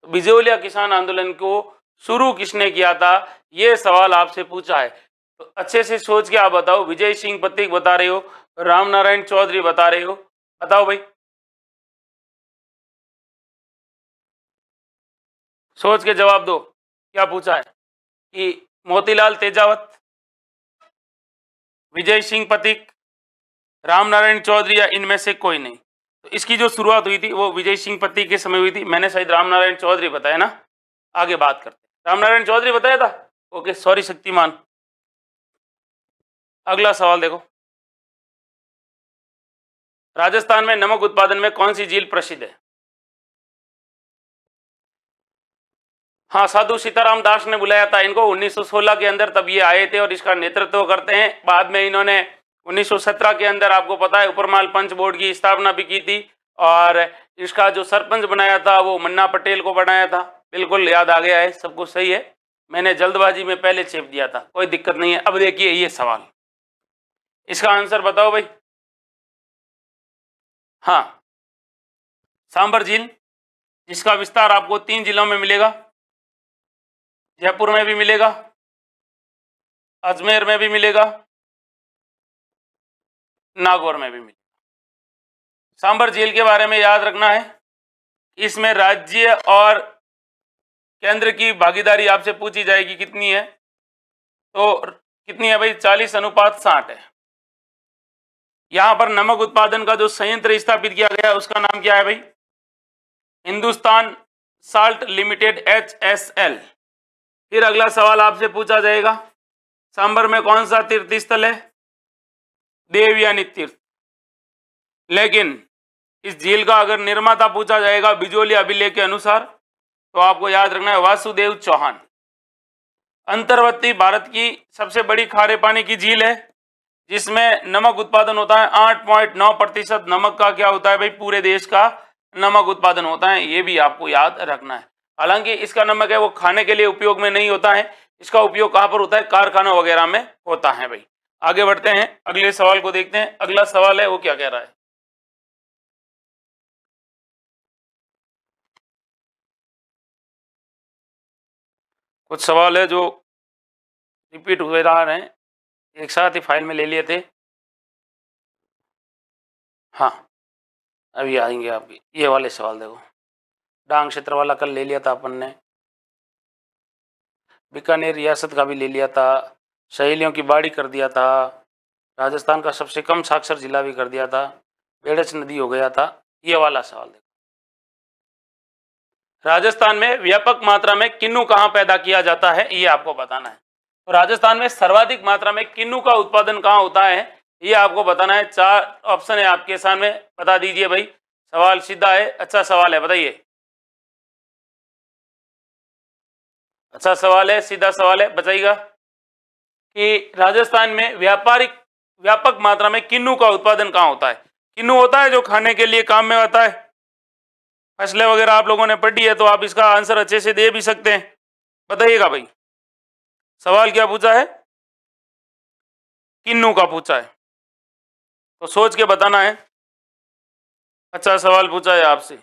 तो बिजोलिया किसान आंदोलन को शुरू किसने किया था, ये सवाल आपसे पूछा है। तो अच्छे से सोच के आप बताओ। विजय सिंह पथिक बता रहे हो, राम नारायण चौधरी बता रहे हो, बताओ भाई। सोच के जवाब दो। क्या पूछा है कि मोतीलाल तेजावत, विजय सिंह पथिक, राम नारायण चौधरी, या इनमें से कोई नहीं? तो इसकी जो शुरुआत हुई थी वो विजय सिंह पथिक के समय हुई थी। मैंने शायद राम नारायण चौधरी बताया ना। आगे बात करते हैं। राम नारायण चौधरी बताया था। Okay, sorry Shaktimaan. अगला सवाल देखो। राजस्थान में नमक उत्पादन में कौन सी झील प्रसिद्ध है? हाँ, साधु सीताराम दास ने बुलाया था इनको 1916 के अंदर, तब ये आए थे और इसका नेतृत्व करते हैं। बाद में इन्होंने 1917 के अंदर आपको पता है उपरमाल पंच बोर्ड की स्थापना भी की थी और इसका जो सरपंच बनाया था वो मन्ना पटेल को बनाया था। बिल्कुल याद आ गया है, सब कुछ सही है। मैंने जल्दबाजी में पहले छेप दिया था, कोई दिक्कत नहीं है। अब देखिए ये सवाल, इसका आंसर बताओ भाई। हाँ, सांबर झील, जिसका विस्तार आपको 3 जिलों में मिलेगा। जयपुर में भी मिलेगा, अजमेर में भी मिलेगा, नागौर में भी मिलेगा। सांबर झील के बारे में याद रखना है, इसमें राज्य और केंद्र की भागीदारी आपसे पूछी जाएगी कितनी है। तो कितनी है भाई? 40:60 है। यहां पर नमक उत्पादन का जो संयंत्र स्थापित किया गया उसका नाम क्या है भाई? Hindustan salt limited, HSL। फिर अगला सवाल आपसे पूछा जाएगा, सांबर में कौन सा तीर्थ स्थल है? देवयानी तीर्थ। लेकिन इस झील का अगर निर्माता पूछा जाएगा बिजोलिया अभिलेख के अनुसार, तो आपको याद रखना है वासुदेव चौहान। अंतर्वर्ती भारत की सबसे बड़ी खारे पानी की झील है, जिसमें नमक उत्पादन होता है 8.9% नमक का क्या होता है भाई? पूरे देश का नमक उत्पादन होता है, ये भी आपको याद रखना है। हालांकि इसका नमक है वो खाने के लिए उपयोग में नहीं होता है, इसका उपयोग कहां पर होता है? कारखानों वगैरह में होता है भाई। आगे बढ़ते हैं, अगले सवाल को देखते हैं। अगला सवाल है वो क्या कह रहा है। कुछ सवाल है जो रिपीट हुए रहा रहे हैं, एक साथ ही फाइल में ले लिए थे। हाँ, अभी आएंगे आपकी। ये वाले सवाल देखो, डांग क्षेत्र वाला कल ले लिया था अपन ने, बीकानेर रियासत का भी ले लिया था, सहेलियों की बाड़ी कर दिया था, राजस्थान का सबसे कम साक्षर जिला भी कर दिया था, बेड़च नदी हो गया था। ये वाला सवाल देखो, राजस्थान में व्यापक मात्रा में किन्नू कहाँ पैदा किया जाता है, ये आपको बताना है। तो राजस्थान में सर्वाधिक मात्रा में किन्नू का उत्पादन कहाँ होता है, ये आपको बताना है। 4 ऑप्शन है आपके सामने, बता दीजिए भाई। सवाल सीधा है, अच्छा सवाल है, बताइए। अच्छा सवाल है, सीधा सवाल है, बताइएगा कि राजस्थान में व्यापक मात्रा में किन्नू का उत्पादन कहाँ होता है? किन्नू होता है जो खाने के लिए काम में आता है। फसलें वगैरह आप लोगों ने पढ़ी है तो आप इसका आंसर अच्छे से दे भी सकते हैं, बताइएगा भाई। सवाल क्या पूछा है? किन्नू का पूछा है, तो सोच के बताना है। अच्छा सवाल पूछा है आपसे,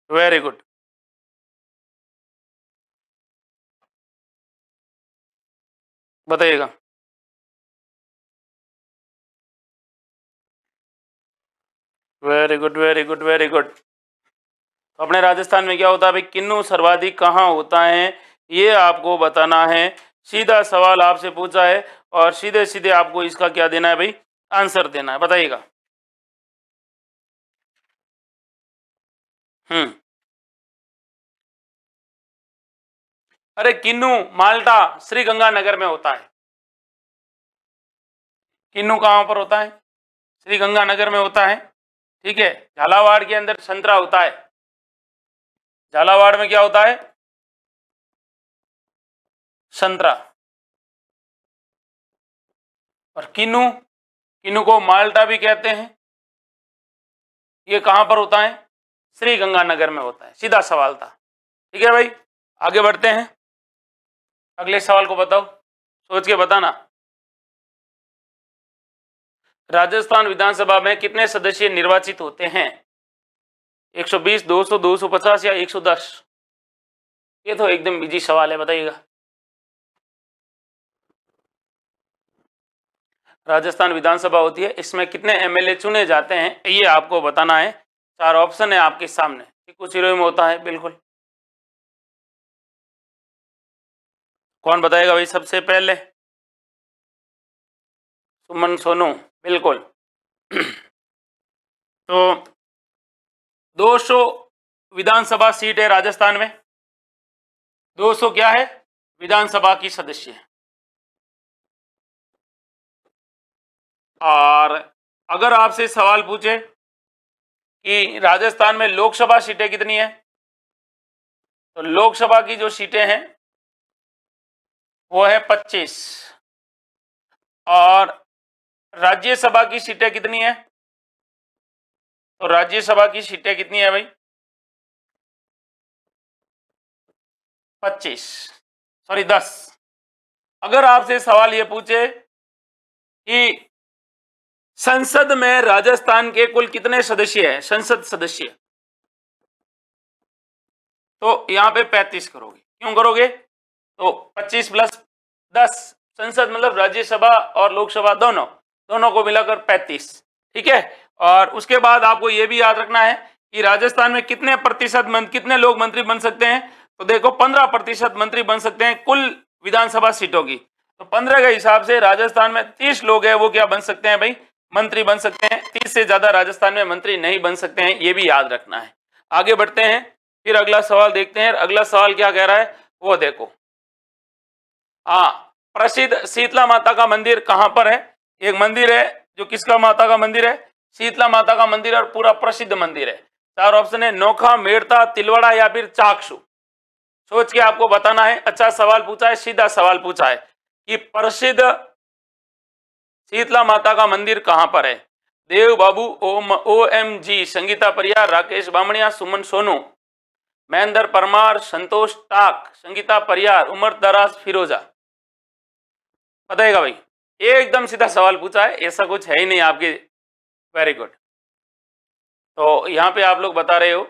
वेरी गुड। बताइएगा। Very good, very good, very good. तो अपने राजस्थान में क्या होता है भाई, किन्नू सर्वाधिक कहाँ होता है, ये आपको बताना है। सीधा सवाल आपसे पूछा है और सीधे सीधे आपको इसका क्या देना है भाई, आंसर देना है। बताइएगा। अरे किन्नू माल्टा श्री गंगानगर में होता है। किन्नू कहाँ पर होता है, श्री गंगानगर में होता है। ठीक है। झालावाड़ के अंदर संतरा होता है। झालावाड़ में क्या होता है, संतरा। और किन्नू, किन्नू को माल्टा भी कहते हैं। ये कहां पर होता है, श्री गंगानगर में होता है। सीधा सवाल था। ठीक है भाई, आगे बढ़ते हैं। अगले सवाल को बताओ, सोच के बताना। राजस्थान विधानसभा में कितने सदस्य निर्वाचित होते हैं, 120, 200, 250 या 110? ये तो एकदम इजी सवाल है, बताइएगा। राजस्थान विधानसभा होती है, इसमें कितने एमएलए चुने जाते हैं, ये आपको बताना है। 4 ऑप्शन है आपके सामने। कुछ में होता है बिल्कुल। कौन बताएगा भाई सबसे पहले? सुमन सोनू, बिल्कुल। तो 200 विधानसभा सीट है राजस्थान में। 200 क्या है, विधानसभा की सदस्य। और अगर आपसे सवाल पूछे कि राजस्थान में लोकसभा सीटें कितनी है, तो लोकसभा की जो सीटें हैं वो है 25। और राज्यसभा की सीटें कितनी है, तो राज्यसभा की सीटें कितनी है भाई, 25, सॉरी 10। अगर आपसे सवाल ये पूछे कि संसद में राजस्थान के कुल कितने सदस्य हैं, संसद सदस्य, तो यहां पे 35 करोगे। क्यों करोगे, तो 25 प्लस 10, संसद मतलब राज्यसभा और लोकसभा दोनों को मिलाकर 35। ठीक है। और उसके बाद आपको यह भी याद रखना है कि राजस्थान में कितने प्रतिशत कितने लोग मंत्री बन सकते हैं, तो देखो 15% मंत्री बन सकते हैं कुल विधानसभा सीटों की। तो 15 के हिसाब से राजस्थान में 30 लोग हैं, वो क्या बन सकते हैं भाई, मंत्री बन सकते हैं। 30 से ज्यादा राजस्थान में मंत्री नहीं बन सकते हैं, ये भी याद रखना है। आगे बढ़ते हैं, फिर अगला सवाल देखते हैं। अगला सवाल क्या कह रहा है वो देखो। हाँ, प्रसिद्ध शीतला माता का मंदिर कहां पर है? एक मंदिर है जो किसका माता का मंदिर है, शीतला माता का मंदिर, और पूरा प्रसिद्ध मंदिर है। 4 ऑप्शन है, नोखा, मेड़ता, तिलवाड़ा या फिर चाकसू। सोच के आपको बताना है। अच्छा सवाल पूछा है, सीधा सवाल पूछा है कि प्रसिद्ध शीतला माता का मंदिर कहां पर है। देव बाबू, OMG, संगीता परियार, राकेश बामणिया, सुमन सोनू, महेंद्र परमार, संतोष टाक, संगीता परियार, उमर दराज, फिरोजा। बताएगा भाई। एकदम सीधा सवाल पूछा है, ऐसा कुछ है ही नहीं आपके। Very good. तो यहां पे आप लोग बता रहे हो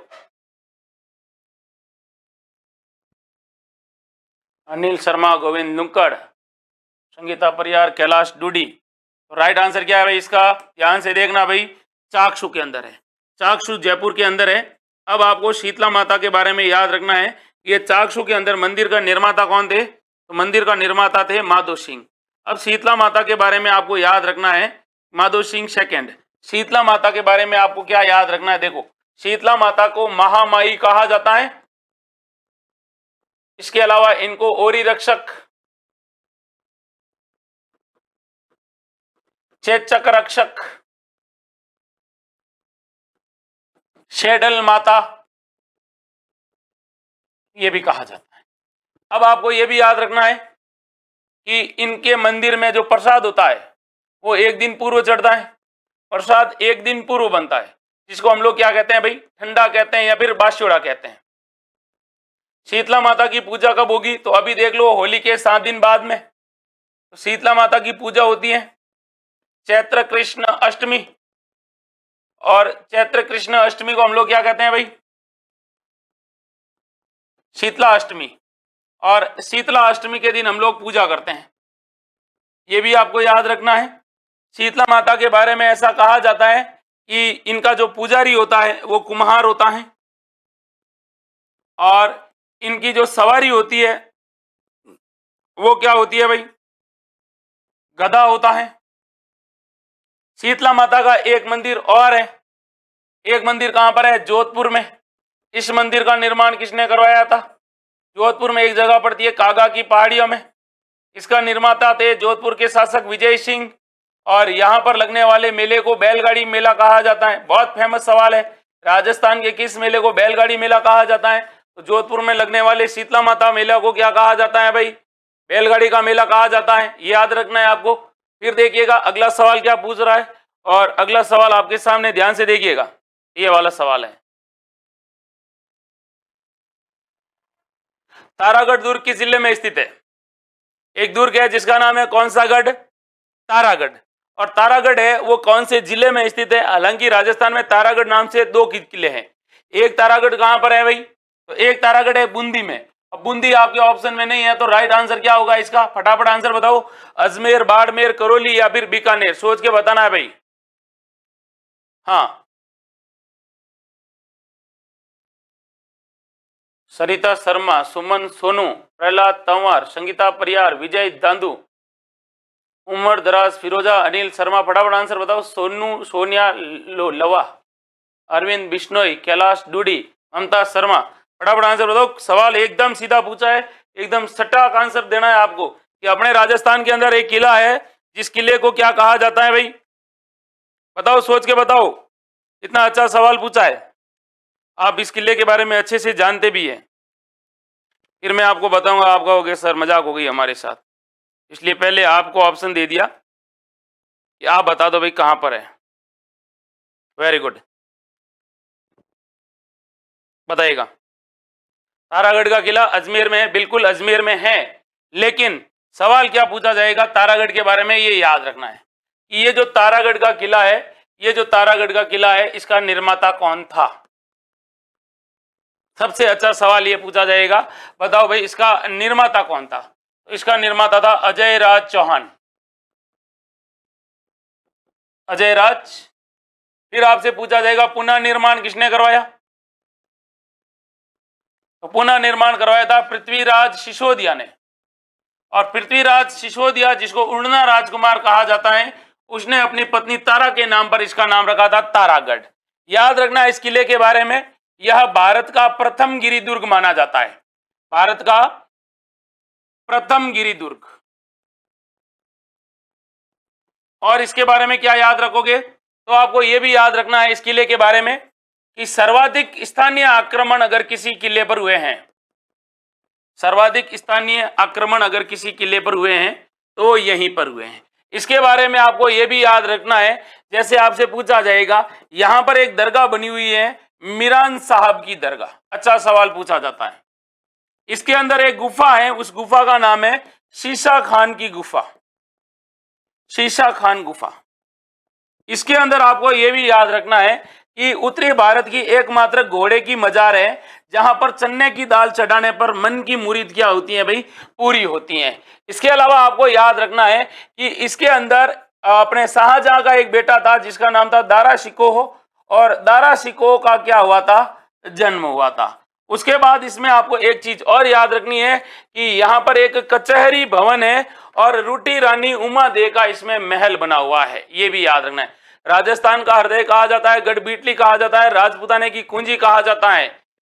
अनिल शर्मा, गोविंद नुक्कड़, संगीता परियार, कैलाश डूडी। तो राइट आंसर क्या है भाई इसका, ध्यान से देखना भाई, चाकसू के अंदर है। चाकसू जयपुर के अंदर है। अब आपको शीतला माता के बारे में याद रखना है। ये चाकसू के अंदर मंदिर का निर्माता कौन थे, तो मंदिर का निर्माता थे माधो सिंह। अब शीतला माता के बारे में आपको याद रखना है, माधो सिंह सेकेंड। शीतला माता के बारे में आपको क्या याद रखना है, देखो शीतला माता को महामाई कहा जाता है। इसके अलावा इनको ओरी रक्षक, चेचक रक्षक, शेडल माता, ये भी कहा जाता है। अब आपको ये भी याद रखना है कि इनके मंदिर में जो प्रसाद होता है वो एक दिन पूर्व चढ़ता है। प्रसाद एक दिन पूर्व बनता है, जिसको हम लोग क्या कहते हैं भाई, ठंडा कहते हैं या फिर बास्योड़ा कहते हैं। शीतला माता की पूजा कब होगी, तो अभी देख लो, होली के 7 दिन बाद में तो शीतला माता की पूजा होती है चैत्र कृष्ण अष्टमी। और चैत्र कृष्ण अष्टमी को हम लोग क्या कहते हैं भाई, शीतला अष्टमी। और शीतला अष्टमी के दिन हम लोग पूजा करते हैं। ये भी आपको याद रखना है। शीतला माता के बारे में ऐसा कहा जाता है कि इनका जो पुजारी होता है वो कुम्हार होता है और इनकी जो सवारी होती है वो क्या होती है भाई, गधा होता है। शीतला माता का एक मंदिर और है, एक मंदिर कहां पर है, जोधपुर में। इस मंदिर का निर्माण किसने करवाया था, जोधपुर में एक जगह पड़ती है कागा की पहाड़ियों में। इसका निर्माता थे जोधपुर के शासक विजय सिंह और यहाँ पर लगने वाले मेले को बैलगाड़ी मेला कहा जाता है। बहुत फेमस सवाल है, राजस्थान के किस मेले को बैलगाड़ी मेला कहा जाता है, तो जोधपुर में लगने वाले शीतला माता मेला को क्या कहा जाता है भाई, बैलगाड़ी का मेला कहा जाता है। ये याद रखना है आपको। फिर देखिएगा अगला सवाल क्या पूछ रहा है, और अगला सवाल आपके सामने ध्यान से देखिएगा, ये वाला सवाल है। तारागढ़ दुर्ग किस जिले में स्थित है, एक दुर्ग है जिसका नाम है कौन सा गढ़, तारागढ़। और तारागढ़ है वो कौन से जिले में स्थित है, हालांकि राजस्थान में तारागढ़ नाम से दो किले हैं। एक तारागढ़ कहां पर है भाई, तो एक तारागढ़ है बूंदी में। अब बूंदी आपके ऑप्शन में नहीं है तो राइट आंसर क्या होगा इसका, फटाफट आंसर बताओ। अजमेर, बाड़मेर, करौली या फिर बीकानेर, सोच के बताना है भाई। हाँ, सरिता शर्मा, सुमन सोनू, प्रहलाद तंवर, संगीता परियार, विजय दांदू, उमर दराज, फिरोजा, अनिल शर्मा, फटाफट आंसर बताओ। सोनू, सोनिया लवा, अरविंद बिश्नोई, कैलाश डूडी, ममता शर्मा, फटाफट आंसर बताओ। सवाल एकदम सीधा पूछा है, एकदम सटाक आंसर देना है आपको कि अपने राजस्थान के अंदर एक किला है जिस किले को क्या कहा जाता है भाई, बताओ, सोच के बताओ। इतना अच्छा सवाल पूछा है, आप इस किले के बारे में अच्छे से जानते भी हैं। फिर मैं आपको बताऊंगा, आप कहोगे सर मजाक हो गई हमारे साथ, इसलिए पहले आपको ऑप्शन दे दिया कि आप बता दो भाई कहां पर है। वेरी गुड, बताइएगा। तारागढ़ का किला अजमेर में है, बिल्कुल अजमेर में है, लेकिन सवाल क्या पूछा जाएगा तारागढ़ के बारे में, ये याद रखना है कि ये जो तारागढ़ का किला है, ये जो तारागढ़ का किला है इसका निर्माता कौन था। सबसे अच्छा सवाल ये पूछा जाएगा, बताओ भाई इसका निर्माता कौन था, तो इसका निर्माता था अजय राज चौहान, अजय राज। फिर आपसे पूछा जाएगा पुनः निर्माण किसने करवाया, तो पुनः निर्माण करवाया था पृथ्वीराज सिसोदिया ने। और पृथ्वीराज सिसोदिया, जिसको उड़ना राजकुमार कहा जाता है, उसने अपनी पत्नी तारा के नाम पर इसका नाम रखा था तारागढ़। याद रखना इस किले के बारे में, यह भारत का प्रथम गिरिदुर्ग माना जाता है, भारत का प्रथम गिरिदुर्ग। और इसके बारे में क्या याद रखोगे, तो आपको यह भी याद रखना है इस किले के बारे में कि सर्वाधिक स्थानीय आक्रमण अगर किसी किले पर हुए हैं, सर्वाधिक स्थानीय आक्रमण अगर किसी किले पर हुए हैं तो यहीं पर हुए हैं। इसके बारे में आपको यह भी याद रखना है, जैसे आपसे पूछा जाएगा यहां पर एक दरगाह बनी हुई है मीरान साहब की दरगाह, अच्छा सवाल पूछा जाता है। इसके अंदर एक गुफा है, उस गुफा का नाम है शीशा खान की गुफा, शीशा खान गुफा। इसके अंदर आपको यह भी याद रखना है कि उत्तरी भारत की एकमात्र घोड़े की मजार है जहां पर चने की दाल चढ़ाने पर मन की मुरीद क्या होती है भाई, पूरी होती हैं। इसके अलावा आपको याद रखना है कि इसके अंदर अपने शाहजहां का एक बेटा था जिसका नाम था दारा शिकोह, और दारा शिकोह का क्या हुआ था, जन्म हुआ था। उसके बाद इसमें आपको एक चीज और याद रखनी है कि यहाँ पर एक कचहरी भवन है और रूटी रानी उमा दे का इसमें महल बना हुआ है, ये भी याद रखना है। राजस्थान का हृदय कहा जाता है, गढ़बीटली कहा जाता है, राजपूताने की कुंजी कहा जाता है,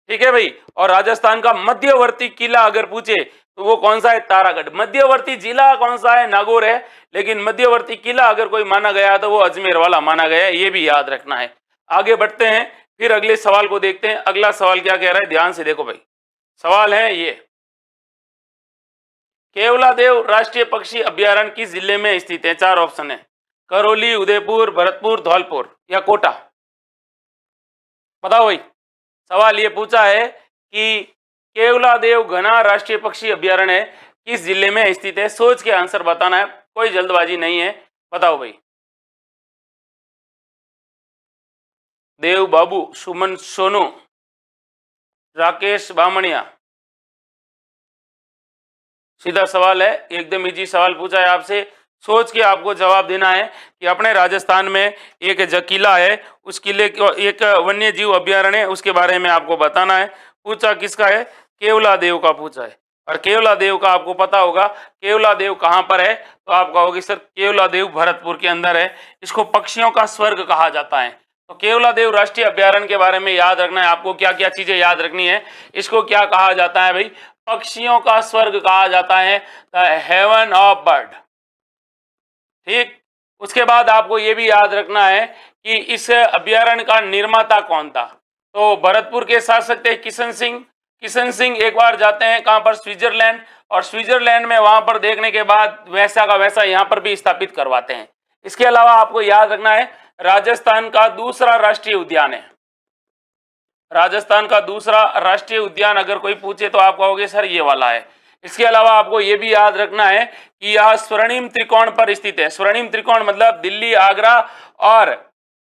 ठीक है भाई। और राजस्थान का मध्यवर्ती किला अगर पूछे तो वो कौन सा है, तारागढ़। मध्यवर्ती जिला कौन सा है, नागौर है, लेकिन मध्यवर्ती किला अगर कोई माना गया तो वो अजमेर वाला माना गया है, ये भी याद रखना है। आगे बढ़ते हैं, फिर अगले सवाल को देखते हैं। अगला सवाल क्या कह रहा है, ध्यान से देखो भाई। सवाल है ये, केवलादेव राष्ट्रीय पक्षी अभ्यारण्य किस जिले में स्थित है, चार ऑप्शन है, करौली, उदयपुर, भरतपुर, धौलपुर या कोटा, बताओ भाई। सवाल ये पूछा है कि केवलादेव घना राष्ट्रीय पक्षी अभ्यारण्य किस जिले में स्थित है, सोच के आंसर बताना है, कोई जल्दबाजी नहीं है, बताओ भाई। देव बाबू, सुमन सोनू, राकेश बामणिया, सीधा सवाल है, एकदम इजी सवाल पूछा है आपसे, सोच के आपको जवाब देना है कि अपने राजस्थान में एक किला है, उस किले को एक वन्य जीव अभ्यारण्य है, उसके बारे में आपको बताना है। पूछा किसका है? केवला देव का पूछा है। और केवला देव का आपको पता होगा, केवला देव कहाँ पर है? तो आप कहोगे सर केवला देव भरतपुर के अंदर है, इसको पक्षियों का स्वर्ग कहा जाता है। तो केवला देव राष्ट्रीय अभ्यारण्य के बारे में याद रखना है आपको। क्या क्या चीजें याद रखनी है? इसको क्या कहा जाता है भाई? पक्षियों का स्वर्ग कहा जाता है, द हेवन ऑफ बर्ड। ठीक। उसके बाद आपको ये भी याद रखना है कि इस अभ्यारण्य का निर्माता कौन था। तो भरतपुर के शासक थे किशन सिंह। किशन सिंह एक बार जाते हैं कहां पर? स्विट्जरलैंड। और स्विट्जरलैंड में वहां पर देखने के बाद वैसा का वैसा यहां पर भी स्थापित करवाते हैं। इसके अलावा आपको याद रखना है राजस्थान का दूसरा राष्ट्रीय उद्यान है। राजस्थान का दूसरा राष्ट्रीय उद्यान अगर कोई पूछे तो आप कहोगे सर ये वाला है। इसके अलावा आपको यह भी याद रखना है कि यह स्वर्णिम त्रिकोण पर स्थित है। स्वर्णिम त्रिकोण मतलब दिल्ली, आगरा और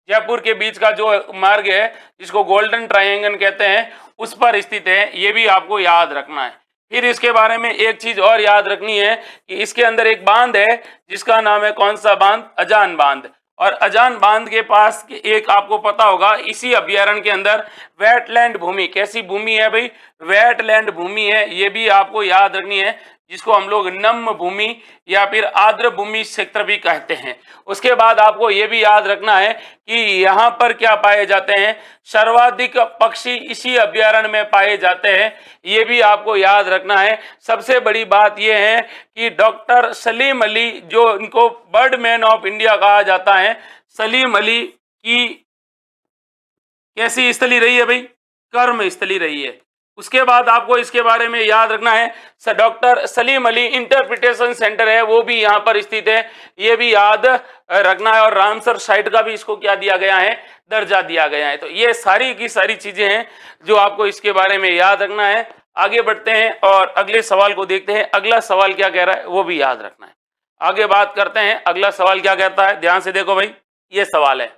जयपुर के बीच का जो मार्ग है जिसको गोल्डन ट्रायंगल कहते हैं, उस पर स्थित है। ये भी आपको याद रखना है। फिर इसके बारे में एक चीज और याद रखनी है कि इसके अंदर एक बांध है जिसका नाम है कौन सा बांध? अजान बांध। और अजान बांध के पास एक आपको पता होगा इसी अभ्यारण्य के अंदर वेटलैंड भूमि, कैसी भूमि है भाई? वेटलैंड भूमि है। ये भी आपको याद रखनी है, जिसको हम लोग नम भूमि या फिर आर्द्र भूमि क्षेत्र भी कहते हैं। उसके बाद आपको ये भी याद रखना है कि यहाँ पर क्या पाए जाते हैं? सर्वाधिक पक्षी इसी अभ्यारण्य में पाए जाते हैं। ये भी आपको याद रखना है। सबसे बड़ी बात यह है कि डॉक्टर सलीम अली, जो इनको बर्ड मैन ऑफ इंडिया कहा जाता है, सलीम अली की कैसी स्थली रही है भाई? कर्म स्थली रही है। उसके बाद आपको इसके बारे में याद रखना है doctor Salim Ali interpretation centre है, वो भी यहाँ पर स्थित है। ये भी याद रखना है। और रामसर साइट का भी इसको क्या दिया गया है? दर्जा दिया गया है। तो ये सारी की सारी चीजें हैं जो आपको इसके बारे में याद रखना है। आगे बढ़ते हैं और अगले सवाल को देखते हैं। अगला सवाल क्या कह रहा है वो भी याद रखना है। आगे बात करते हैं अगला सवाल क्या कहता है। ध्यान से देखो भाई, ये सवाल है,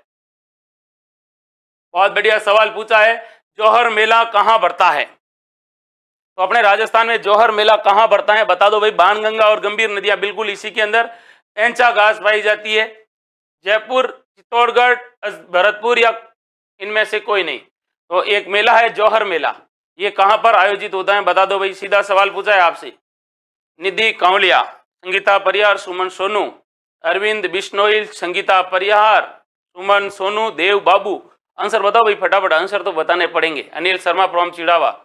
बहुत बढ़िया सवाल पूछा है। जौहर मेला कहाँ बढ़ता है? तो अपने राजस्थान में जौहर मेला कहाँ बढ़ता है बता दो भाई। बाणगंगा और गंभीर नदियां बिल्कुल इसी के अंदर पेंचा घास पाई जाती है। जयपुर, चित्तौड़गढ़, भरतपुर या इनमें से कोई नहीं। तो एक मेला है जौहर मेला, ये कहाँ पर आयोजित होता है बता दो भाई। सीधा सवाल पूछा है आपसे। निधि कांवलिया, संगीता परिहार, सुमन सोनू, अरविंद बिश्नोई, संगीता परिहार, सुमन सोनू, देव बाबू। आंसर बताओ भाई फटाफट, आंसर तो बताने पड़ेंगे। अनिल शर्मा फ्रॉम चिड़ावा,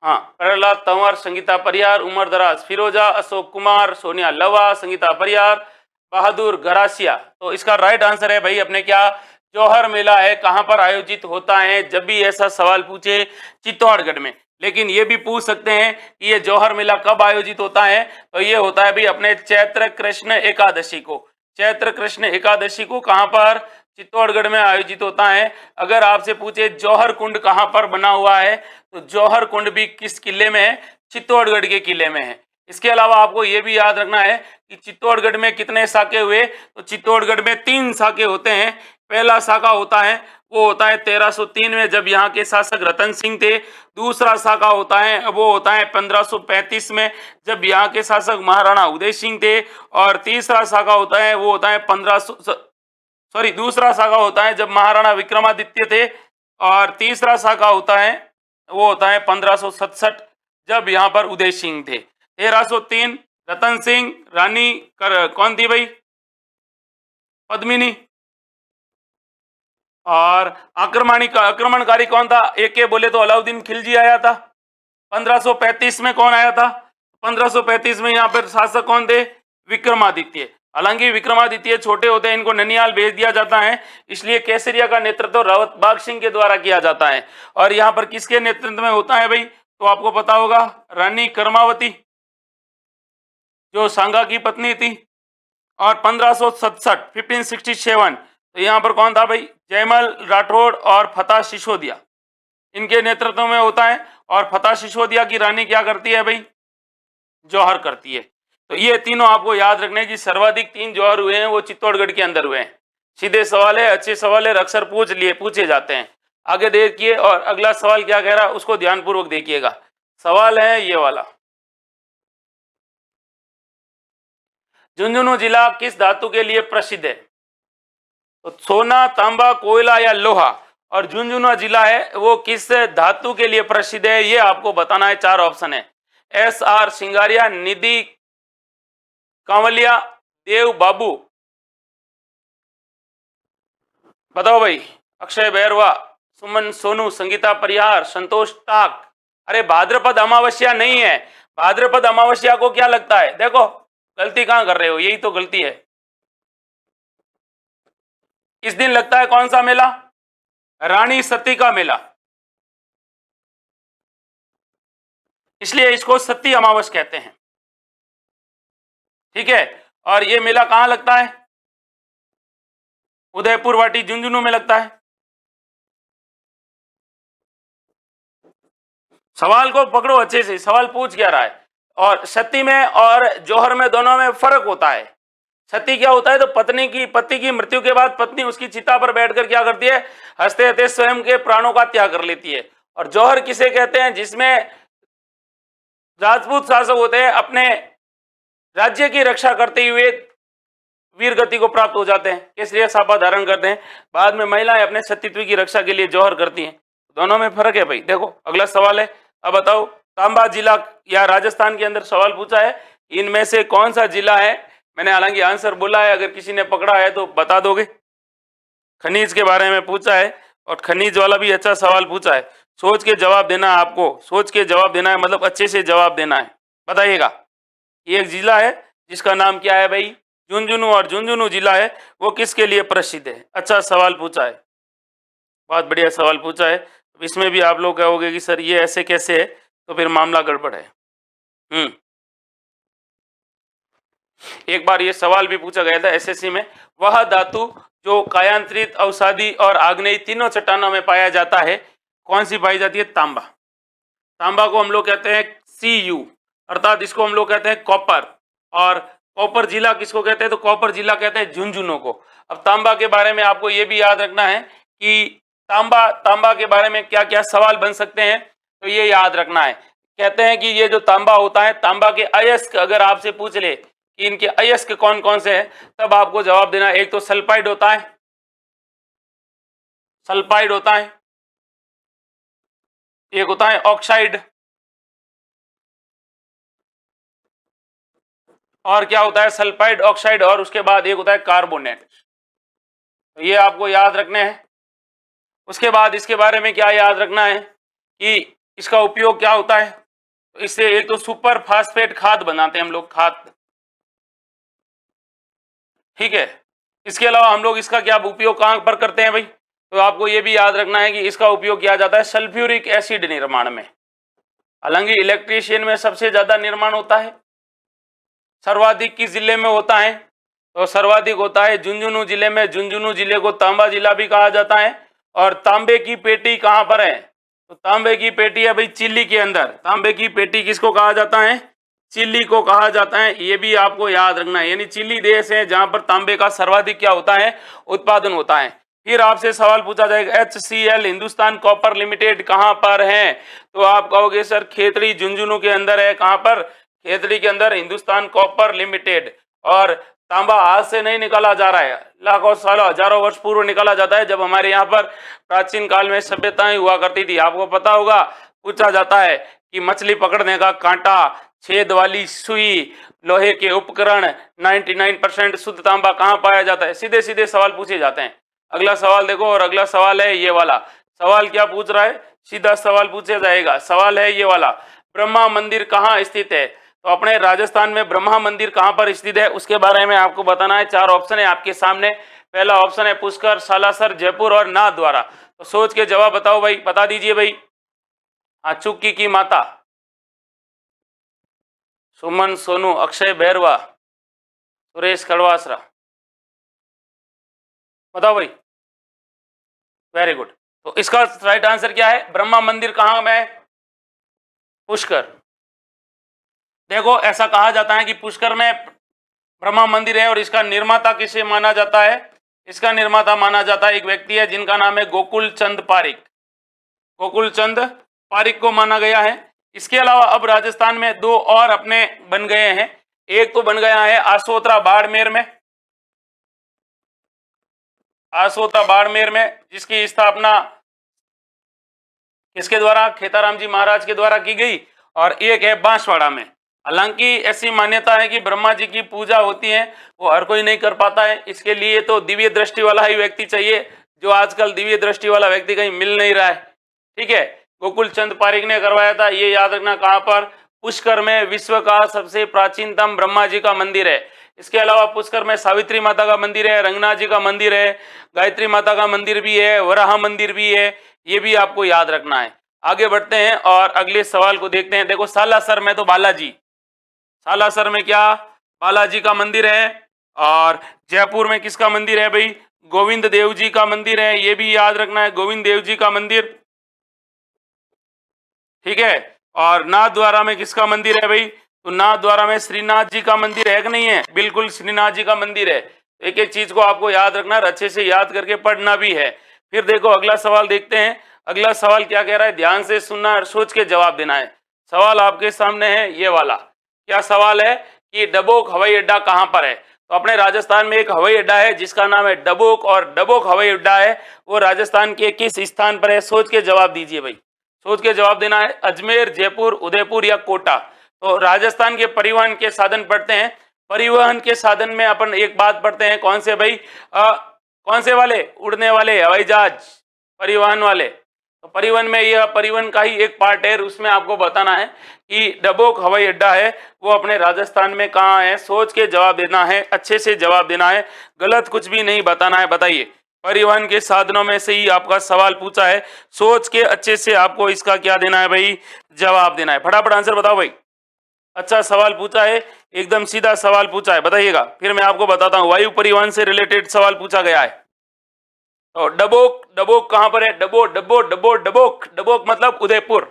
हाँ। प्रहलाद तंवर, संगीता परिहार, उमर दराज, फिरोजा, अशोक कुमार, सोनिया लवा, संगीता परिहार, बहादुर गरासिया। तो इसका राइट आंसर है भाई अपने क्या? जौहर मेला है। कहाँ पर आयोजित होता है? जब भी ऐसा सवाल पूछे चित्तौड़गढ़ में। लेकिन ये भी पूछ सकते हैं कि ये जौहर मेला कब आयोजित होता है? तो ये होता है भाई अपने चैत्र कृष्ण एकादशी को। चैत्र कृष्ण एकादशी को कहाँ पर? चित्तौड़गढ़ में आयोजित होता है। अगर आपसे पूछे जौहर कुंड कहाँ पर बना हुआ है, तो जौहर कुंड भी किस किले में है? चित्तौड़गढ़ के किले में है। इसके अलावा आपको यह भी याद रखना है कि चित्तौड़गढ़ में कितने साके हुए? तो चित्तौड़गढ़ में 3 साके होते हैं। पहला साका होता है वो होता है 1303 में, जब यहाँ के शासक रतन सिंह थे। दूसरा साका होता है वो होता है 1535 में, जब यहाँ के शासक महाराणा उदय सिंह थे। और तीसरा साका होता है वो होता है दूसरा साका होता है जब महाराणा विक्रमादित्य थे। और तीसरा साका होता है वो होता है 1567, जब यहाँ पर उदय सिंह थे। 1303 रतन सिंह, रानी कौन थी भाई? पद्मिनी। और आक्रमणकारी कौन था? एक बोले तो अलाउद्दीन खिलजी आया था। 1535 में कौन आया था? 1535 में यहाँ पर शासक कौन थे? विक्रमादित्य। हालांकि विक्रमादित्य छोटे होते हैं, इनको ननियाल भेज दिया जाता है, इसलिए केसरिया का नेतृत्व रावत बाग सिंह के द्वारा किया जाता है। और यहाँ पर किसके नेतृत्व में होता है भाई? तो आपको पता होगा रानी कर्मावती, जो सांगा की पत्नी थी। और 1567 तो यहाँ पर कौन था भाई? जयमल राठौड़ और फतेह सिसोदिया, इनके नेतृत्व में होता है। और फतेह सिसोदिया की रानी क्या करती है भाई? जौहर करती है। तो ये तीनों आपको याद रखने की, सर्वाधिक 3 जौहर हुए हैं वो चित्तौड़गढ़ के अंदर हुए हैं। सीधे सवाल है, अच्छे सवाल है, अक्सर पूछे जाते हैं। आगे देखिए और अगला सवाल क्या कह रहा है उसको ध्यानपूर्वक देखिएगा। सवाल है ये वाला, झुंझुनू जिला किस धातु के लिए प्रसिद्ध है? तो सोना, तांबा, कोयला या लोहा। और झुंझुनू जिला है वो किस धातु के लिए प्रसिद्ध है, ये आपको बताना है। 4 ऑप्शन है। एस आर सिंगारिया, निधि कांवलिया, देव बाबू। बताओ भाई। अक्षय बैरवा, सुमन सोनू, संगीता परिहार, संतोष टाक। अरे भाद्रपद अमावस्या नहीं है। भाद्रपद अमावस्या को क्या लगता है? देखो गलती कहां कर रहे हो, यही तो गलती है। इस दिन लगता है कौन सा मेला? रानी सती का मेला, इसलिए इसको सती अमावस कहते हैं। ठीक है। और ये मेला कहां लगता है? उदयपुर वाटी झुंझुनू में लगता है। सवाल को पकड़ो अच्छे से, सवाल पूछ क्या रहा है। और सती में और जौहर में दोनों में फर्क होता है। सती क्या होता है, तो पति की मृत्यु के बाद पत्नी उसकी चिता पर बैठकर क्या करती है, हंसते हंसते स्वयं के प्राणों का त्याग कर लेती है। और जौहर किसे कहते हैं? जिसमें राजपूत शासक होते हैं, अपने राज्य की रक्षा करते हुए वीर गति को प्राप्त हो जाते हैं, केसरिया साफा धारण करते हैं। बाद में महिलाएं अपने सतीत्व की रक्षा के लिए जौहर करती हैं। दोनों में फर्क है भाई। देखो अगला सवाल है, अब बताओ तांबा जिला या राजस्थान के अंदर सवाल पूछा है, इनमें से कौन सा जिला है? मैंने हालांकि आंसर बोला है, अगर किसी ने पकड़ा है तो बता दोगे। खनिज के बारे में पूछा है, और खनिज वाला भी अच्छा सवाल पूछा है। सोच के जवाब देना है आपको, सोच के जवाब देना है, मतलब अच्छे से जवाब देना है। बताइएगा। ये एक जिला है जिसका नाम क्या है भाई? झुंझुनू। और झुंझुनू जिला है वो किसके लिए प्रसिद्ध है? अच्छा सवाल पूछा है, बहुत बढ़िया सवाल पूछा है। इसमें भी आप लोग कहोगे कि सर ये ऐसे कैसे है, तो फिर मामला गड़बड़ है। एक बार ये सवाल भी पूछा गया था एसएससी में, वह धातु जो कायांतरित, अवसादी और आग्नेयी तीनों चट्टानों में पाया जाता है, कौन सी पाई जाती है? तांबा। तांबा को हम लोग कहते हैं Cu, अर्थात इसको हम लोग कहते हैं कॉपर। और कॉपर जिला किसको कहते हैं? तो कॉपर जिला कहते हैं झुंझुनू को। अब तांबा के बारे में आपको ये भी याद रखना है कि तांबा के बारे में क्या क्या सवाल बन सकते हैं, तो ये याद रखना है। कहते हैं कि ये जो तांबा होता है, तांबा के अयस्क अगर आपसे पूछ ले कि इनके अयस्क कौन कौन से हैं, तब आपको जवाब देना। एक तो सल्फाइड होता है, सल्फाइड होता है, एक होता है ऑक्साइड, और क्या होता है? सल्फाइड, ऑक्साइड, और उसके बाद एक होता है कार्बोनेट। तो ये आपको याद रखने हैं। उसके बाद इसके बारे में क्या याद रखना है कि इसका उपयोग क्या होता है। इससे एक तो सुपर फास्फेट खाद बनाते हैं हम लोग, खाद। ठीक है। इसके अलावा हम लोग इसका क्या उपयोग कहां पर करते हैं भाई? तो आपको यह भी याद रखना है कि इसका उपयोग किया जाता है सल्फ्यूरिक एसिड निर्माण में। हालांकि इलेक्ट्रीशियन में सबसे ज्यादा निर्माण होता है, सर्वाधिक किस जिले में होता है? तो सर्वाधिक होता है झुंझुनू जिले में। झुंझुनू जिले को तांबा जिला भी कहा जाता है। और तांबे की पेटी कहां पर है? तो तांबे की पेटी है भाई चिली के अंदर। तांबे की पेटी किसको कहा जाता है? चिली को कहा जाता है। ये भी आपको याद रखना है। यानी चिली देश है जहां पर तांबे का सर्वाधिक क्या होता है? उत्पादन होता है। फिर आपसे सवाल पूछा जाएगा HCL हिंदुस्तान कॉपर लिमिटेड कहां पर है? तो आप कहोगे सर खेतड़ी झुंझुनू के अंदर है। कहां पर? खेतड़ी के अंदर हिंदुस्तान कॉपर लिमिटेड। और तांबा आज से नहीं निकाला जा रहा है, लाखों सालों हजारों वर्ष पूर्व निकाला जाता है, जब हमारे यहाँ पर प्राचीन काल में सभ्यताएं हुआ करती थी। आपको पता होगा, पूछा जाता है कि मछली पकड़ने का कांटा, छेद वाली सुई, लोहे के उपकरण, 99% शुद्ध तांबा कहाँ पाया जाता है? सीधे सीधे सवाल पूछे जाते हैं। अगला सवाल देखो, और अगला सवाल है ये वाला। सवाल क्या पूछ रहा है? सीधा सवाल पूछा जाएगा। सवाल है ये वाला, ब्रह्मा मंदिर कहाँ स्थित है? तो अपने राजस्थान में ब्रह्मा मंदिर कहां पर स्थित है, उसके बारे में आपको बताना है। 4 ऑप्शन है आपके सामने। पहला ऑप्शन है पुष्कर, सालासर, जयपुर और नाथद्वारा। तो सोच के जवाब बताओ भाई, बता दीजिए भाई। हाँ, चुक्की की माता, सुमन सोनू, अक्षय बैरवा, सुरेश कड़वासरा। बताओ भाई। Very good. तो इसका राइट आंसर क्या है? ब्रह्मा मंदिर कहां में? पुष्कर। देखो ऐसा कहा जाता है कि पुष्कर में ब्रह्मा मंदिर है। और इसका निर्माता किसे माना जाता है? इसका निर्माता माना जाता है एक व्यक्ति है जिनका नाम है गोकुल चंद पारिक। गोकुल चंद पारिक को माना गया है। इसके अलावा अब राजस्थान में 2 और अपने बन गए हैं। एक तो बन गया है आसोतरा बाड़मेर में, आसोतरा बाड़मेर में, जिसकी स्थापना किसके द्वारा, खेताराम जी महाराज के द्वारा की गई। और एक है बांसवाड़ा में। हालांकि ऐसी मान्यता है कि ब्रह्मा जी की पूजा होती है, वो हर कोई नहीं कर पाता है, इसके लिए तो दिव्य दृष्टि वाला ही व्यक्ति चाहिए, जो आजकल दिव्य दृष्टि वाला व्यक्ति कहीं मिल नहीं रहा है। ठीक है, गोकुल चंद पारिक ने करवाया था, ये याद रखना। कहां पर, पुष्कर में विश्व का सबसे प्राचीनतम ब्रह्मा जी का मंदिर है। इसके अलावा पुष्कर में सावित्री माता का मंदिर है, रंगनाथ जी का मंदिर है, गायत्री माता का मंदिर भी है, वराह मंदिर भी है, ये भी आपको याद रखना है। आगे बढ़ते हैं और अगले सवाल को देखते हैं। देखो सालासर में तो बालाजी, सालासर में क्या, बालाजी का मंदिर है। और जयपुर में किसका मंदिर है भाई, गोविंद देव जी का मंदिर है, ये भी याद रखना है, गोविंद देव जी का मंदिर। ठीक है, और नाथद्वारा में किसका मंदिर है भाई, तो नाथद्वारा में श्रीनाथ जी का मंदिर है कि नहीं है, बिल्कुल श्रीनाथ जी का मंदिर है। एक एक चीज को आपको याद रखना है, अच्छे से याद करके पढ़ना भी है। फिर देखो अगला सवाल देखते हैं। अगला सवाल क्या कह रहा है, ध्यान से सुनना और सोच के जवाब देना है। सवाल आपके सामने है ये वाला। क्या सवाल है कि डबोक हवाई अड्डा कहां पर है। तो अपने राजस्थान में एक हवाई अड्डा है जिसका नाम है डबोक, और डबोक हवाई अड्डा है वो राजस्थान के किस स्थान पर है, सोच के जवाब दीजिए भाई, सोच के जवाब देना है। अजमेर, जयपुर, उदयपुर या कोटा। तो राजस्थान के परिवहन के साधन पढ़ते हैं। परिवहन के साधन में अपन एक बात पढ़ते हैं, कौन से भाई, कौन से वाले, उड़ने वाले हवाई जहाज, परिवहन वाले। तो परिवहन में यह परिवहन का ही एक पार्ट है, उसमें आपको बताना है कि डबोक हवाई अड्डा है वो अपने राजस्थान में कहाँ है। सोच के जवाब देना है, अच्छे से जवाब देना है, गलत कुछ भी नहीं बताना है। बताइए, परिवहन के साधनों में से ही आपका सवाल पूछा है, सोच के अच्छे से आपको इसका क्या देना है भाई, जवाब देना है। फटाफट आंसर बताओ भाई। अच्छा सवाल पूछा है, एकदम सीधा सवाल पूछा है, बताइएगा। फिर मैं आपको बताता हूँ, वायु परिवहन से रिलेटेड सवाल पूछा गया है। तो डबोक, डबोक कहां पर है, डबो डबो डबो डबोक, डबोक मतलब उदयपुर।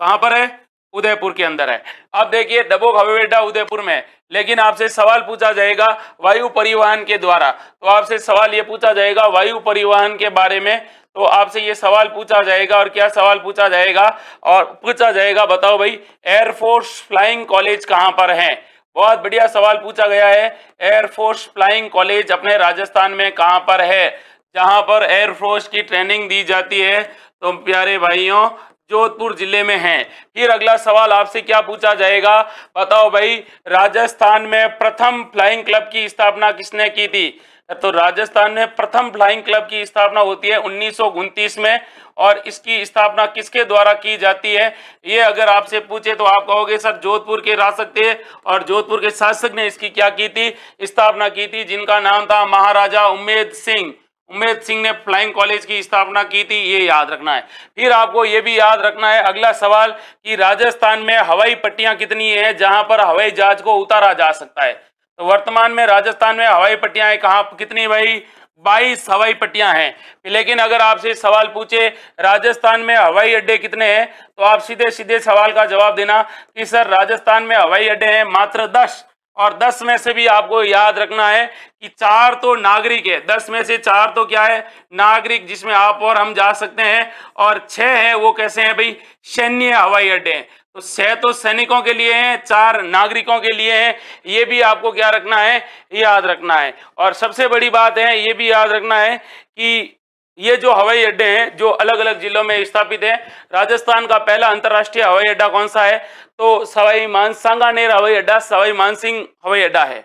कहां पर है, उदयपुर के अंदर है। अब देखिए डबोक हवाई अड्डा उदयपुर में है, लेकिन आपसे सवाल पूछा जाएगा वायु परिवहन के द्वारा। तो आपसे सवाल ये पूछा जाएगा वायु परिवहन के बारे में, तो आपसे ये सवाल पूछा जाएगा। और क्या सवाल पूछा जाएगा, और पूछा जाएगा बताओ भाई, एयरफोर्स फ्लाइंग कॉलेज कहां पर है। बहुत बढ़िया सवाल पूछा गया है, एयरफोर्स फ्लाइंग कॉलेज अपने राजस्थान में कहां पर है, जहां पर एयरफोर्स की ट्रेनिंग दी जाती है। तो प्यारे भाइयों, जोधपुर जिले में है। फिर अगला सवाल आपसे क्या पूछा जाएगा, बताओ भाई, राजस्थान में प्रथम फ्लाइंग क्लब की स्थापना किसने की थी। तो राजस्थान में प्रथम फ्लाइंग क्लब की स्थापना होती है 1929 में, और इसकी स्थापना किसके द्वारा की जाती है। ये अगर आपसे पूछे तो आप कहोगे सर जोधपुर के शासक थे, और जोधपुर के शासक ने इसकी क्या की थी, स्थापना की थी, जिनका नाम था महाराजा उम्मेद सिंह। उम्मेद सिंह ने फ्लाइंग कॉलेज की स्थापना की थी, ये याद रखना है। फिर आपको ये भी याद रखना है अगला सवाल कि राजस्थान में हवाई पट्टियां कितनी है जहां पर हवाई जहाज को उतारा जा सकता है। तो वर्तमान में राजस्थान में हवाई पट्टियां कहां कितनी भाई, 22 हवाई पट्टियां हैं। लेकिन अगर आपसे सवाल पूछे राजस्थान में हवाई अड्डे कितने हैं, तो आप सीधे सीधे सवाल का जवाब देना कि सर राजस्थान में हवाई अड्डे हैं मात्र 10। और 10 में से भी आपको याद रखना है कि 4 तो नागरिक है, 10 में से 4 तो क्या है, नागरिक, जिसमें आप और हम जा सकते हैं। और 6 है वो कैसे हैं भाई, सैन्य हवाई अड्डे हैं। तो 6 तो सैनिकों के लिए हैं, 4 नागरिकों के लिए हैं। ये भी आपको क्या रखना है, याद रखना है। और सबसे बड़ी बात है, ये भी याद रखना है कि ये जो हवाई अड्डे हैं जो अलग अलग जिलों में स्थापित है, राजस्थान का पहला अंतर्राष्ट्रीय हवाई अड्डा कौन सा है, तो सवाई मान सांगानेर हवाई अड्डा, सवाई मानसिंह हवाई अड्डा है।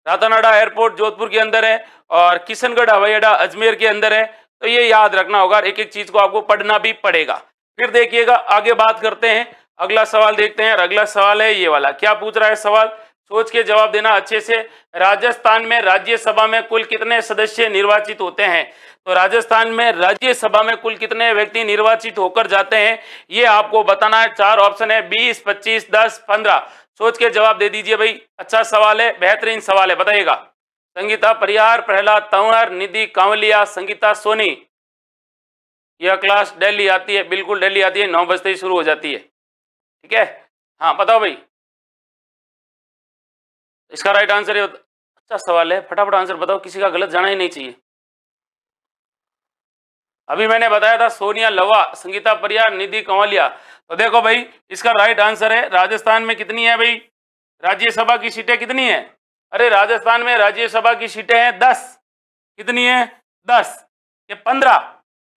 रातानाडा एयरपोर्ट जोधपुर के अंदर है, और किशनगढ़ हवाई अड्डा अजमेर के अंदर है। तो ये याद रखना होगा, एक एक चीज को आपको पढ़ना भी पड़ेगा। फिर देखिएगा आगे बात करते हैं, अगला सवाल देखते हैं। और अगला सवाल है ये वाला, क्या पूछ रहा है सवाल, सोच के जवाब देना अच्छे से। राजस्थान में राज्यसभा में कुल कितने सदस्य निर्वाचित होते हैं। तो राजस्थान में राज्यसभा में कुल कितने व्यक्ति निर्वाचित होकर जाते हैं, ये आपको बताना है। 4 ऑप्शन है, 20, 25, 10, 15। सोच के जवाब दे दीजिए भाई। अच्छा सवाल है, बेहतरीन सवाल है, बताइएगा। संगीता परिहार, प्रहलाद तंवर, निधि कांवलिया, संगीता सोनी। यह क्लास दिल्ली आती है, बिल्कुल दिल्ली आती है, 9 बजते ही शुरू हो जाती है। ठीक है, हाँ बताओ भाई, इसका राइट आंसर है। अच्छा सवाल है, फटाफट आंसर बताओ, किसी का गलत जाना ही नहीं चाहिए। अभी मैंने बताया था सोनिया लवा, संगीता परिहार, निधि कंवलिया। तो देखो भाई, इसका राइट आंसर है, राजस्थान में कितनी है भाई, राज्यसभा की सीटें कितनी है? अरे राजस्थान में राज्यसभा की सीटें हैं 10। कितनी है? 10। ये 15,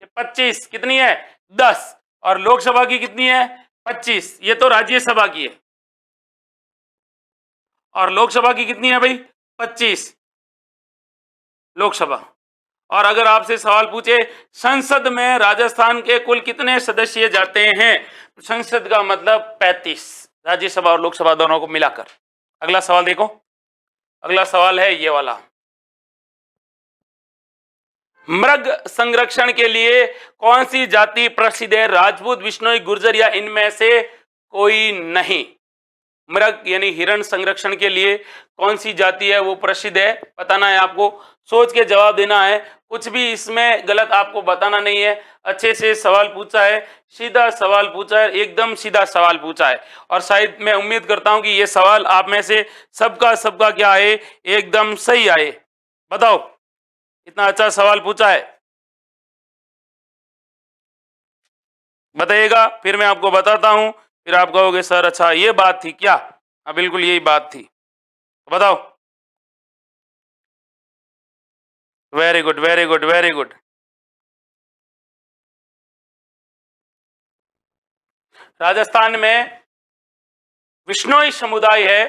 ये 25, कितनी है? 10। और लोकसभा की कितनी है? 25। ये तो राज्यसभा की है। और लोकसभा की कितनी है भाई? 25 लोकसभा। और अगर आपसे सवाल पूछे संसद में राजस्थान के कुल कितने सदस्य जाते हैं, संसद का मतलब 35, राज्यसभा और लोकसभा दोनों को मिलाकर। अगला सवाल देखो, अगला सवाल है ये वाला। मृग संरक्षण के लिए कौन सी जाति प्रसिद्ध है? राजपूत, बिश्नोई, गुर्जर या इनमें से कोई नहीं? मृग यानी हिरण संरक्षण के लिए कौन सी जाति है वो प्रसिद्ध है, बताना है आपको। सोच के जवाब देना है, कुछ भी इसमें गलत आपको बताना नहीं है। अच्छे से सवाल पूछा है, सीधा सवाल पूछा है, एकदम सीधा सवाल पूछा है। और शायद मैं उम्मीद करता हूं कि ये सवाल आप में से सबका सबका क्या आए, एकदम सही आए। बताओ, इतना अच्छा सवाल पूछा है, बताइएगा, फिर मैं आपको बताता हूं। फिर आप कहोगे सर अच्छा ये बात थी क्या? हाँ बिल्कुल यही बात थी। बताओ। Very good, very good, very good. Rajasthan में विश्नोई समुदाय है,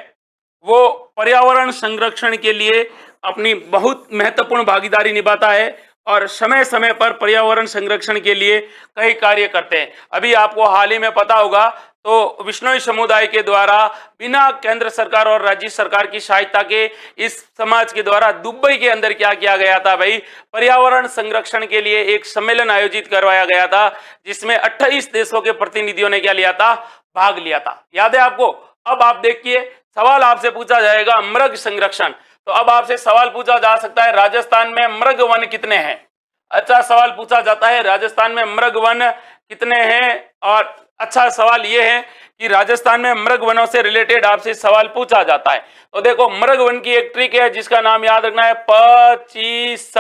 वो पर्यावरण संरक्षण के लिए अपनी बहुत महत्वपूर्ण भागीदारी निभाता है और समय समय पर पर्यावरण संरक्षण के लिए कई कार्य करते हैं। अभी आपको हाल ही में पता होगा तो विश्नोई समुदाय के द्वारा बिना केंद्र सरकार और राज्य सरकार की सहायता के इस समाज के द्वारा दुबई के अंदर क्या किया गया था भाई, पर्यावरण संरक्षण के लिए एक सम्मेलन आयोजित करवाया गया था, जिसमें 28 देशों के प्रतिनिधियों ने क्या लिया था, भाग लिया था। याद है आपको? अब आप देखिए, सवाल आपसे पूछा जाएगा मृग संरक्षण, तो अब आपसे सवाल पूछा जा सकता है राजस्थान में मृग वन कितने हैं? अच्छा सवाल पूछा जाता है राजस्थान में मृग वन कितने हैं। और अच्छा सवाल यह है कि राजस्थान में मृग वनों से रिलेटेड आपसे सवाल पूछा जाता है। तो देखो, मृग वन की एक ट्रिक है जिसका नाम याद रखना है 25।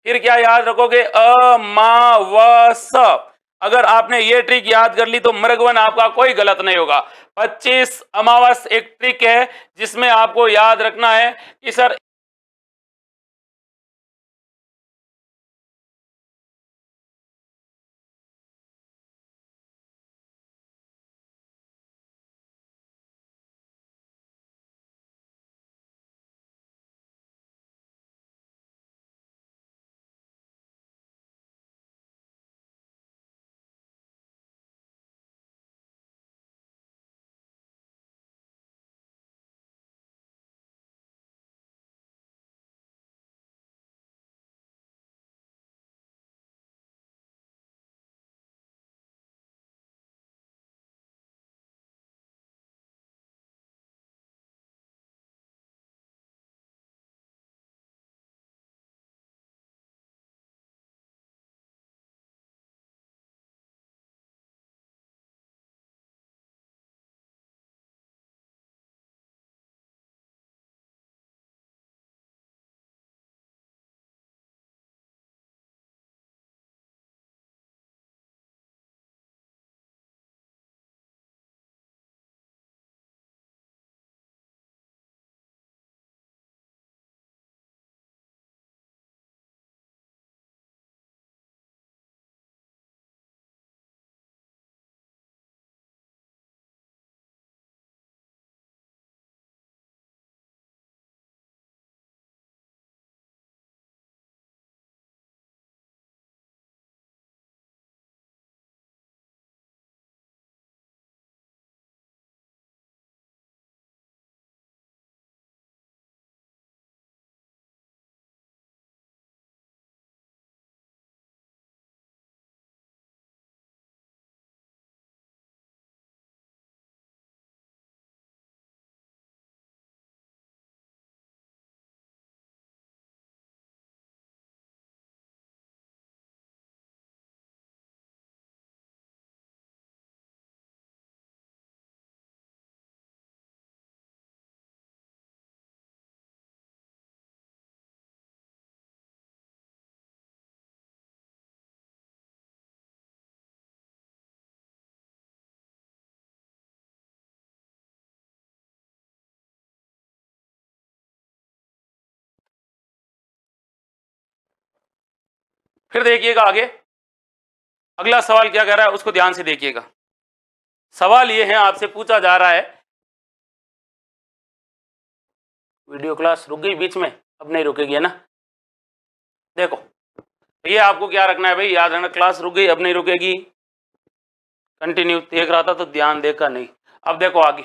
फिर क्या याद रखोगे? अमावस। अगर आपने ये ट्रिक याद कर ली तो मृगवन आपका कोई गलत नहीं होगा। 25 अमावस एक ट्रिक है जिसमें आपको याद रखना है कि सर फिर देखिएगा आगे अगला सवाल क्या कह रहा है, उसको ध्यान से देखिएगा। सवाल ये है, आपसे पूछा जा रहा है, वीडियो क्लास रुक गई बीच में, अब नहीं रुकेगी है ना। देखो ये आपको क्या रखना है भाई, याद रखना, क्लास रुक गई अब नहीं रुकेगी। कंटिन्यू देख रहा था तो ध्यान देखा नहीं। अब देखो आगे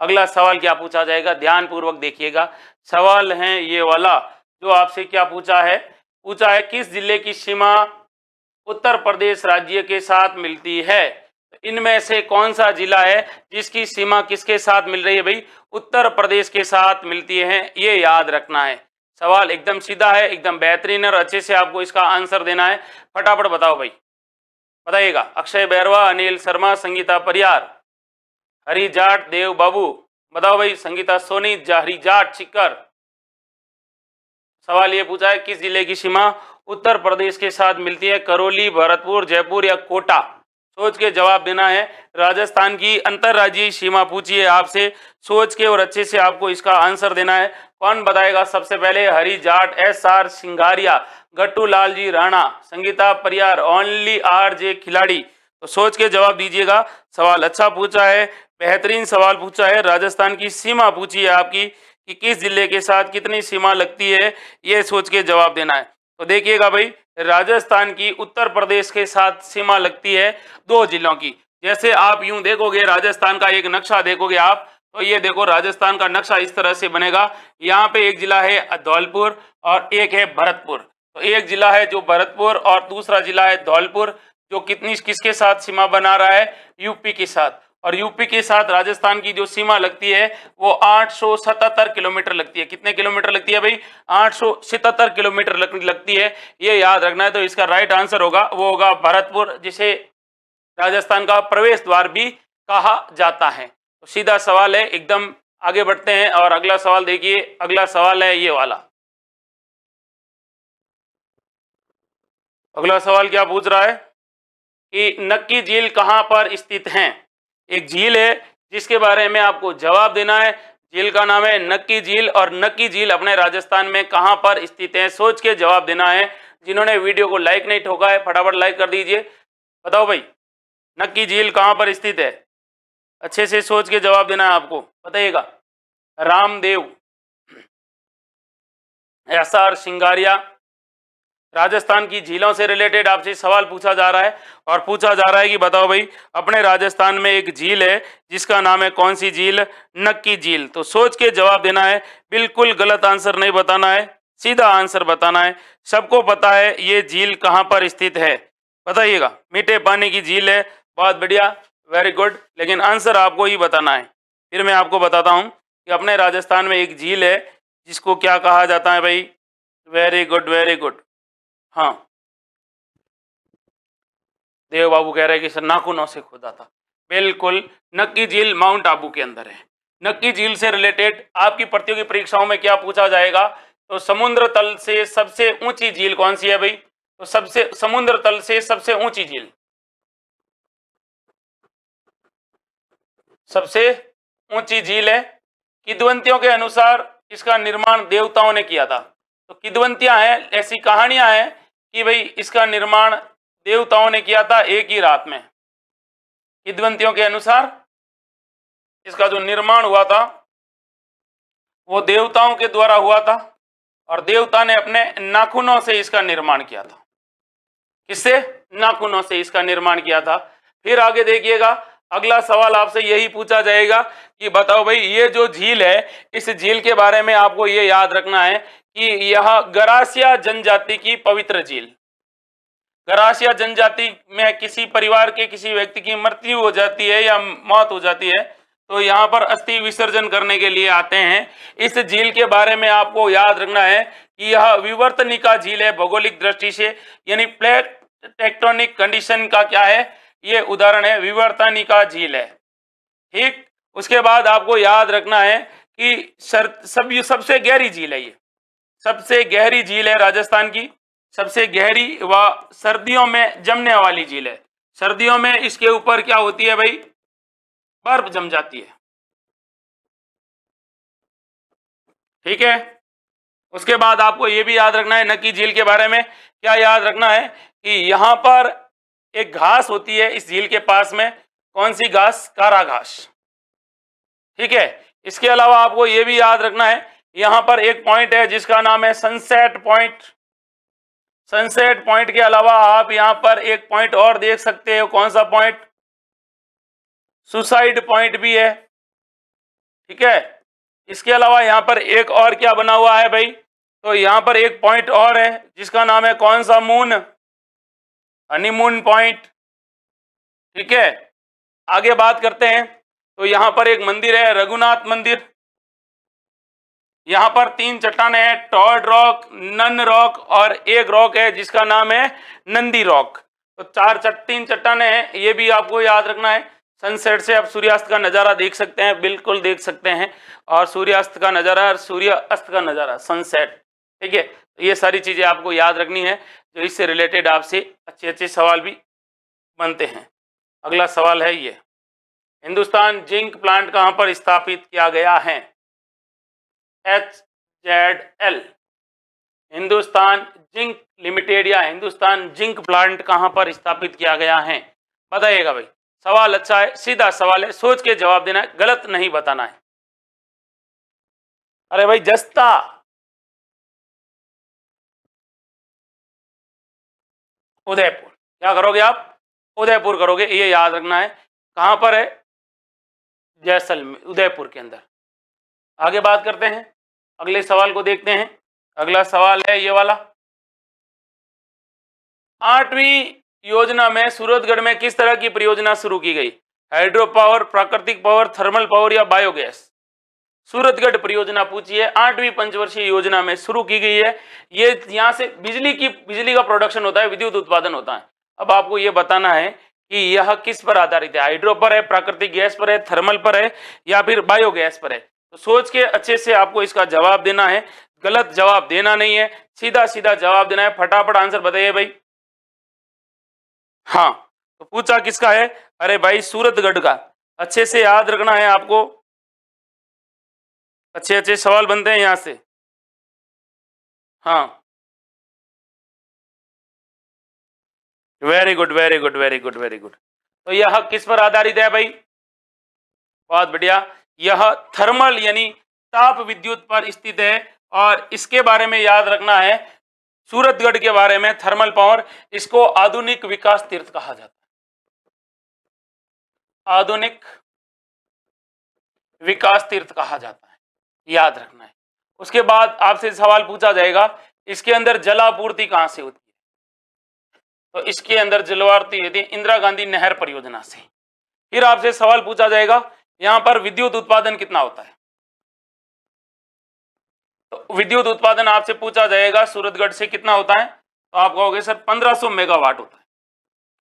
अगला सवाल क्या पूछा जाएगा, ध्यान पूर्वक देखिएगा। सवाल है ये वाला जो आपसे क्या पूछा है, किस जिले की सीमा उत्तर प्रदेश राज्य के साथ मिलती है। इनमें से कौन सा जिला है जिसकी सीमा किसके साथ मिल रही है भाई, उत्तर प्रदेश के साथ मिलती है, ये याद रखना है। सवाल एकदम सीधा है, एकदम बेहतरीन और अच्छे से आपको इसका आंसर देना है। फटाफट बताओ भाई, बताइएगा। अक्षय बैरवा, अनिल शर्मा, संगीता परियार, हरी जाट, देव बाबू, बताओ भाई। संगीता सोनी, हरी जाट, चिक्कर। सवाल ये पूछा है किस जिले की सीमा उत्तर प्रदेश के साथ मिलती है, करौली, भरतपुर, जयपुर या कोटा। सोच के जवाब देना है। राजस्थान की अंतरराज्यीय सीमा पूछी है आपसे, सोच के और अच्छे से आपको इसका आंसर देना है। कौन बताएगा सबसे पहले, हरी जाट, SR सिंगारिया, गट्टू लाल जी राणा, संगीता परियार, ओनली RJ खिलाड़ी। तो सोच के जवाब दीजिएगा। सवाल अच्छा पूछा है, बेहतरीन सवाल पूछा है। राजस्थान की सीमा पूछी है आपकी कि किस जिले के साथ कितनी सीमा लगती है, ये सोच के जवाब देना है। तो देखिएगा भाई, राजस्थान की उत्तर प्रदेश के साथ सीमा लगती है 2 जिलों की। जैसे आप यूं देखोगे राजस्थान का एक नक्शा देखोगे आप, तो ये देखो राजस्थान का नक्शा इस तरह से बनेगा। यहाँ पे एक जिला है धौलपुर और एक है भरतपुर। तो एक जिला है जो भरतपुर और दूसरा जिला है धौलपुर, जो किसके साथ सीमा बना रहा है, यूपी के साथ। और यूपी के साथ राजस्थान की जो सीमा लगती है वो 877 किलोमीटर लगती है। कितने किलोमीटर लगती है भाई, 877 किलोमीटर लगती है, ये याद रखना है। तो इसका राइट आंसर होगा वो होगा भरतपुर, जिसे राजस्थान का प्रवेश द्वार भी कहा जाता है। तो सीधा सवाल है, एकदम आगे बढ़ते हैं। और अगला सवाल देखिए, अगला सवाल है ये वाला। अगला सवाल क्या पूछ रहा है कि नक्की झील कहां पर स्थित है। एक झील है जिसके बारे में आपको जवाब देना है। झील का नाम है नक्की झील, और नक्की झील अपने राजस्थान में कहां पर स्थित है, सोच के जवाब देना है। जिन्होंने वीडियो को लाइक नहीं ठोका है फटाफट लाइक कर दीजिए। बताओ भाई, नक्की झील कहां पर स्थित है, अच्छे से सोच के जवाब देना है आपको, बताइएगा। रामदेव, SR सिंगारिया। राजस्थान की झीलों से रिलेटेड आपसे सवाल पूछा जा रहा है, और पूछा जा रहा है कि बताओ भाई, अपने राजस्थान में एक झील है जिसका नाम है कौन सी झील, नक्की झील। तो सोच के जवाब देना है, बिल्कुल गलत आंसर नहीं बताना है, सीधा आंसर बताना है। सबको पता है ये झील कहाँ पर स्थित है, बताइएगा। मीठे पानी की झील है, बहुत बढ़िया, वेरी गुड, लेकिन आंसर आपको ही बताना है। फिर मैं आपको बताता हूँ कि अपने राजस्थान में एक झील है जिसको क्या कहा जाता है भाई, वेरी गुड वेरी गुड। हाँ, देव बाबू कह रहे हैं कि सर नाखूनों से खोदा था, बिल्कुल। नक्की झील माउंट आबू के अंदर है। नक्की झील से रिलेटेड आपकी प्रतियोगी परीक्षाओं में क्या पूछा जाएगा, तो समुद्र तल से सबसे ऊंची झील कौन सी है भाई, तो सबसे समुद्र तल से सबसे ऊंची झील, सबसे ऊंची झील है। किद्वंतियों के अनुसार इसका निर्माण देवताओं ने किया था। तो किद्वंतियां हैं, ऐसी कहानियां हैं कि भाई इसका निर्माण देवताओं ने किया था एक ही रात में। किद्वंतियों के अनुसार इसका जो निर्माण हुआ था वो देवताओं के द्वारा हुआ था, और देवता ने अपने नाखूनों से इसका निर्माण किया था। किससे, नाखूनों से इसका निर्माण किया था। फिर आगे देखिएगा, अगला सवाल आपसे यही पूछा जाएगा कि बताओ भाई, ये जो झील है, इस झील के बारे में आपको ये याद रखना है कि यह गरासिया जनजाति की पवित्र झील। गरासिया जनजाति में किसी परिवार के किसी व्यक्ति की मृत्यु हो जाती है या मौत हो जाती है, तो यहाँ पर अस्थि विसर्जन करने के लिए आते हैं। इस झील के बारे में आपको याद रखना है कि यह विवर्तनिका झील है भौगोलिक दृष्टि से, यानी प्लेट टेक्टोनिक कंडीशन का क्या है, ये उदाहरण है, विवर्तनिका झील है। ठीक, उसके बाद आपको याद रखना है कि सबसे गहरी झील है, ये सबसे गहरी झील है राजस्थान की, सबसे गहरी व सर्दियों में जमने वाली झील है। सर्दियों में इसके ऊपर क्या होती है भाई, बर्फ जम जाती है। ठीक है, उसके बाद आपको ये भी याद रखना है नक्की झील के बारे में। क्या याद रखना है कि यहाँ पर एक घास होती है इस झील के पास में, कौन सी घास? कारा घास। ठीक है, इसके अलावा आपको ये भी याद रखना है यहाँ पर एक पॉइंट है जिसका नाम है सनसेट पॉइंट। सनसेट पॉइंट के अलावा आप यहाँ पर एक पॉइंट और देख सकते हो, कौन सा पॉइंट? सुसाइड पॉइंट भी है। ठीक है, इसके अलावा यहाँ पर एक और क्या बना हुआ है भाई? तो यहाँ पर एक पॉइंट और है जिसका नाम है कौन सा? Moon, honeymoon point. ठीक है, आगे बात करते हैं। तो यहाँ पर एक मंदिर है, रघुनाथ मंदिर। यहाँ पर 3 चट्टानें हैं, टॉड रॉक, नन रॉक और एक रॉक है जिसका नाम है नंदी रॉक। तो 3 चट्टानें हैं, ये भी आपको याद रखना है। सनसेट से आप सूर्यास्त का नज़ारा देख सकते हैं, बिल्कुल देख सकते हैं, और सूर्यास्त का नज़ारा और सूर्य अस्त का नज़ारा, सनसेट। ठीक है, तो ये सारी चीज़ें आपको याद रखनी है, जो इससे रिलेटेड आपसे अच्छे अच्छे सवाल भी बनते हैं। अगला सवाल है ये, हिंदुस्तान जिंक प्लांट कहाँ पर स्थापित किया गया है? HZL, हिंदुस्तान जिंक लिमिटेड या हिंदुस्तान जिंक प्लांट कहां पर स्थापित किया गया है? बताइएगा भाई। सवाल अच्छा है, सीधा सवाल है, सोच के जवाब देना है, गलत नहीं बताना है। अरे भाई जस्ता, उदयपुर। क्या करोगे आप? उदयपुर करोगे, ये याद रखना है। कहां पर है? जैसलमेर, उदयपुर के अंदर। आगे बात करते हैं, अगले सवाल को देखते हैं। अगला सवाल है ये वाला, 8वीं योजना में सूरतगढ़ में किस तरह की परियोजना शुरू की गई? हाइड्रो पावर, प्राकृतिक पावर, थर्मल पावर या बायोगैस? सूरतगढ़ परियोजना पूछी है, 8वीं पंचवर्षीय योजना में शुरू की गई है। ये यहाँ से बिजली का प्रोडक्शन होता है, विद्युत उत्पादन होता है। अब आपको ये बताना है कि यह किस पर आधारित है? हाइड्रो पर है, प्राकृतिक गैस पर है, थर्मल पर है या फिर बायोगैस पर है? तो सोच के अच्छे से आपको इसका जवाब देना है, गलत जवाब देना नहीं है, सीधा सीधा जवाब देना है। फटाफट आंसर बताइए भाई। हाँ, तो पूछा किसका है? अरे भाई सूरतगढ़ का। अच्छे से याद रखना है आपको, अच्छे अच्छे सवाल बनते हैं यहां से। हाँ, very good very good very good very good. तो यह किस पर आधारित है भाई? बहुत बढ़िया, यह थर्मल यानी ताप विद्युत पर स्थित है, और इसके बारे में याद रखना है, सूरतगढ़ के बारे में, थर्मल पावर, इसको आधुनिक विकास तीर्थ कहा जाता है। आधुनिक विकास तीर्थ कहा जाता है, याद रखना है। उसके बाद आपसे सवाल पूछा जाएगा, इसके अंदर जलापूर्ति कहां से होती है? तो इसके अंदर जलापूर्ति होती है इंदिरा गांधी नहर परियोजना से। फिर आपसे सवाल पूछा जाएगा, यहां पर विद्युत उत्पादन कितना होता है? तो विद्युत उत्पादन आपसे पूछा जाएगा सूरतगढ़ से कितना होता है? तो आप कहोगे सर 1500 मेगावाट होता है।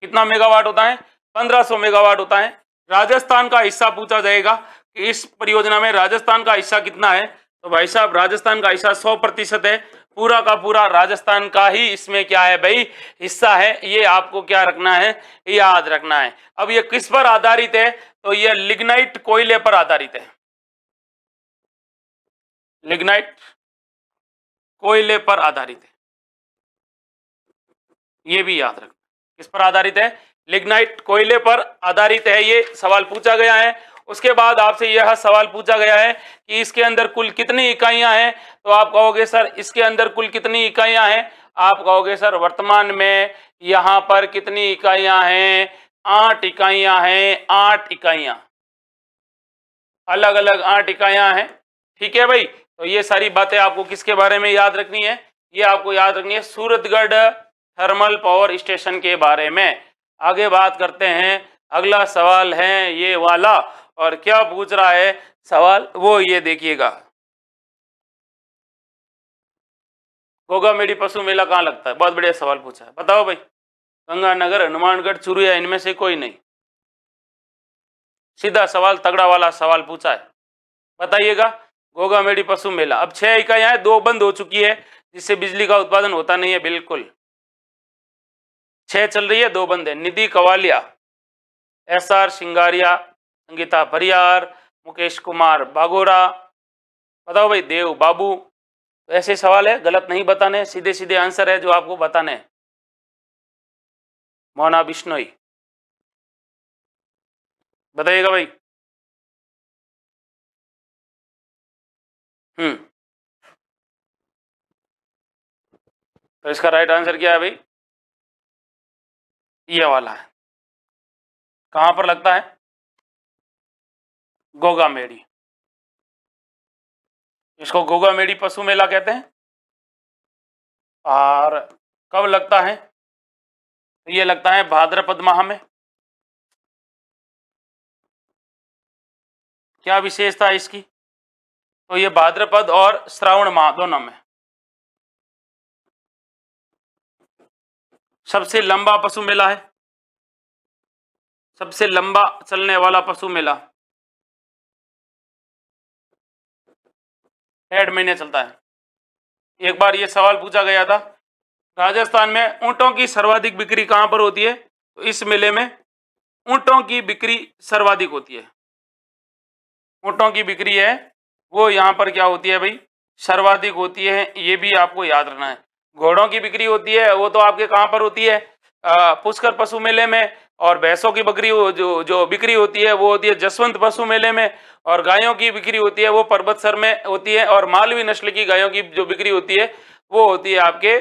कितना मेगावाट होता है? 1500 मेगावाट होता है। राजस्थान का हिस्सा पूछा जाएगा कि इस परियोजना में राजस्थान का हिस्सा कितना है? तो भाई साहब राजस्थान का हिस्सा 100% है, पूरा का पूरा राजस्थान का ही इसमें क्या है भाई? हिस्सा है। ये आपको क्या रखना है? याद रखना है। अब ये किस पर आधारित है? तो ये लिग्नाइट कोयले पर आधारित है। लिग्नाइट कोयले पर आधारित है, ये भी याद रखना। किस पर आधारित है? लिग्नाइट कोयले पर आधारित है, ये सवाल पूछा गया है। उसके बाद आपसे यह सवाल पूछा गया है कि इसके अंदर कुल कितनी इकाइयां हैं? तो आप कहोगे सर इसके अंदर कुल कितनी इकाइयां हैं? आप कहोगे सर वर्तमान में यहां पर कितनी इकाइयां हैं? 8 इकाइयां हैं, 8 इकाइयां, अलग अलग 8 इकाइयां हैं। ठीक है भाई, तो ये सारी बातें आपको किसके बारे में याद रखनी है? ये आपको याद रखनी है सूरतगढ़ थर्मल पावर स्टेशन के बारे में। आगे बात करते हैं, अगला सवाल है ये वाला, और क्या पूछ रहा है सवाल वो ये देखिएगा, गोगामेडी पशु मेला कहाँ लगता है? बहुत बढ़िया सवाल पूछा है, बताओ भाई। गंगानगर, हनुमानगढ़, चुरू या इनमें से कोई नहीं? सीधा सवाल, तगड़ा वाला सवाल पूछा है, बताइएगा। गोगामेडी पशु मेला, अब 6 इकाइयां हैं, 2 बंद हो चुकी है जिससे बिजली का उत्पादन होता नहीं है, बिल्कुल 6 चल रही है, 2 बंद है। निधि कवालिया, SR सिंगारिया, संगीता परियार, मुकेश कुमार बागोरा, बताओ भाई, देव बाबू, तो ऐसे सवाल है, गलत नहीं बताने, सीधे सीधे आंसर है जो आपको बताने हैं। मोना बिश्नोई, बताइएगा भाई। तो इसका राइट आंसर क्या है भाई? ये वाला है। कहां पर लगता है? गोगा मेड़ी। इसको गोगा मेड़ी पशु मेला कहते हैं। और कब लगता है? तो ये लगता है भाद्रपद माह में। क्या विशेषता है इसकी? तो ये भाद्रपद और श्रावण माह दोनों में। सबसे लंबा पशु मेला है, सबसे लंबा चलने वाला पशु मेला। 1.5 महीने चलता है। एक बार ये सवाल पूछा गया था, राजस्थान में ऊंटों की सर्वाधिक बिक्री कहां पर होती है? तो इस मेले में ऊंटों की बिक्री सर्वाधिक होती है। ऊंटों की बिक्री है वो यहाँ पर क्या होती है भाई? सर्वाधिक होती है। ये भी आपको याद रखना है। घोड़ों की बिक्री होती है वो तो आपके कहाँ पर होती है? पुष्कर पशु मेले में। और भैंसों की बकरी जो जो बिक्री होती है वो होती है जसवंत पशु मेले में। और गायों की बिक्री होती है वो पर्वतसर में होती है। और मालवी नस्ल की गायों की जो बिक्री होती है वो होती है आपके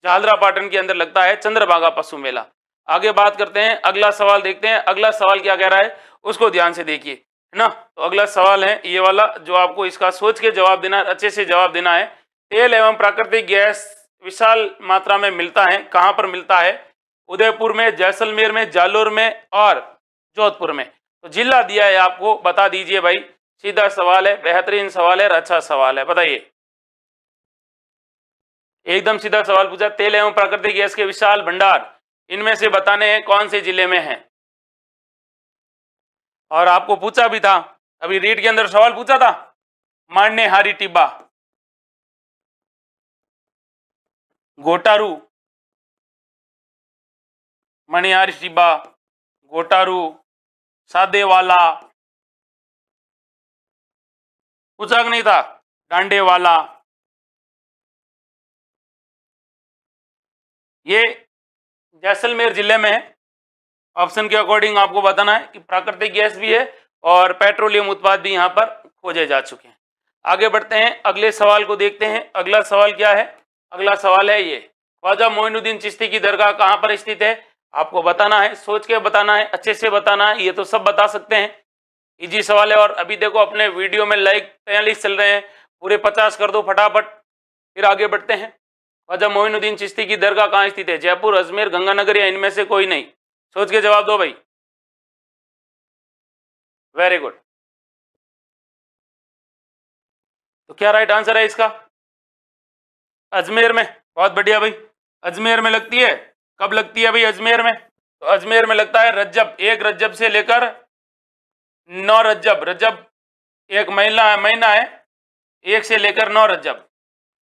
झालरा पाटन के अंदर लगता है चंद्रभागा पशु मेला। आगे बात करते हैं, अगला सवाल देखते हैं। अगला सवाल क्या कह रहा है उसको ध्यान से देखिए, है ना। तो अगला सवाल है ये वाला जो आपको इसका सोच के जवाब देना, अच्छे से जवाब देना है। तेल एवं प्राकृतिक गैस विशाल मात्रा में मिलता है, कहां पर मिलता है? उदयपुर में, जैसलमेर में, जालोर में और जोधपुर में। तो जिला दिया है आपको, बता दीजिए भाई। सीधा सवाल है, बेहतरीन सवाल है, अच्छा सवाल है, बताइए। एकदम सीधा सवाल पूछा, तेल एवं प्राकृतिक गैस के विशाल भंडार इनमें से बताने हैं कौन से जिले में है। और आपको पूछा भी था, अभी रीड के अंदर सवाल पूछा था, मान्यहारी टिब्बा, गोटारू, मणिहारी टिब्बा, गोटारू, सादेवाला, पूछा कि नहीं था, डांडेवाला। ये जैसलमेर जिले में है। ऑप्शन के अकॉर्डिंग आपको बताना है कि प्राकृतिक गैस भी है और पेट्रोलियम उत्पाद भी यहाँ पर खोजे जा चुके हैं। आगे बढ़ते हैं, अगले सवाल को देखते हैं। अगला सवाल क्या है? अगला सवाल है ये, ख्वाजा मोइनुद्दीन चिश्ती की दरगाह कहाँ पर स्थित है? आपको बताना है, सोच के बताना है, अच्छे से बताना है। ये तो सब बता सकते हैं, इजी सवाल है। और अभी देखो अपने वीडियो में लाइक 43 चल रहे हैं, पूरे 50 कर दो फटाफट। फिर आगे बढ़ते हैं। ख्वाजा मोइनुद्दीन चिश्ती की दरगाह कहाँ स्थित है? जयपुर, अजमेर, गंगानगर या इनमें से कोई नहीं? सोच के जवाब दो भाई। Very good. तो क्या राइट आंसर है इसका? अजमेर में। बहुत बढ़िया भाई, अजमेर में लगती है। कब लगती है भाई अजमेर में? तो अजमेर में लगता है रज्जब, 1 रज्जब से लेकर 9 रज्जब। रज्जब एक महीना है, 1 से लेकर 9 रज्जब।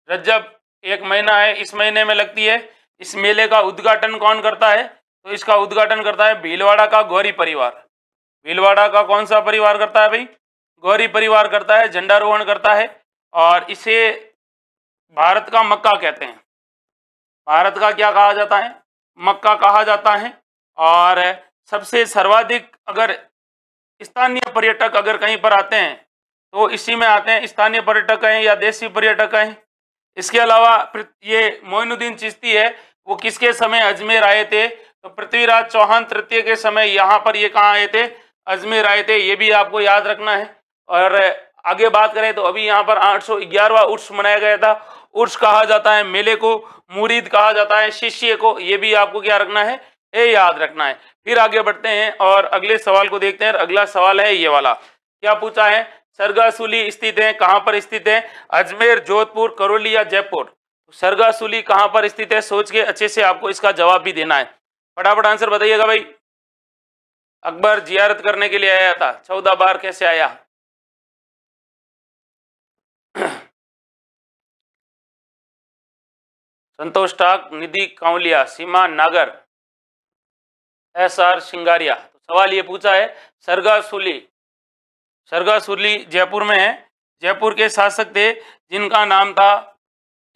रज्जब एक महीना है, इस महीने में लगती है। इस मेले का उद्घाटन कौन करता है? तो इसका उद्घाटन करता है भीलवाड़ा का गौरी परिवार। भीलवाड़ा का कौन सा परिवार करता है भाई? गौरी परिवार करता है, झंडारोहण करता है। और इसे भारत का मक्का कहते हैं। भारत का क्या कहा जाता है? मक्का कहा जाता है। और सबसे सर्वाधिक अगर स्थानीय पर्यटक अगर कहीं पर आते हैं तो इसी में आते हैं, स्थानीय पर्यटक हैं या देसी पर्यटक हैं। इसके अलावा ये मोइनुद्दीन चिश्ती है वो किसके समय अजमेर आए थे? तो पृथ्वीराज चौहान तृतीय के समय यहाँ पर ये कहाँ आए थे? अजमेर आए थे। ये भी आपको याद रखना है। और आगे बात करें तो अभी यहाँ पर 811वां उर्स मनाया गया था। उर्स कहा जाता है मेले को, मुरीद कहा जाता है शिष्य को। ये भी आपको क्या रखना है? ये याद रखना है। फिर आगे बढ़ते हैं और अगले सवाल को देखते हैं। अगला सवाल है ये वाला, क्या पूछा है? सरगासुली स्थित है, कहां पर स्थित है? अजमेर, जोधपुर, करौली या जयपुर? सरगासुली कहां पर स्थित है? सोच के अच्छे से आपको इसका जवाब भी देना है। फटाफट आंसर बताइएगा भाई। अकबर जियारत करने के लिए आया था, 14 बार कैसे आया? संतोष टाक, निधि कांवलिया, सीमा नागर, SR सिंगारिया। तो सवाल ये पूछा है सरगासुली। सरगासुली जयपुर में है। जयपुर के शासक थे जिनका नाम था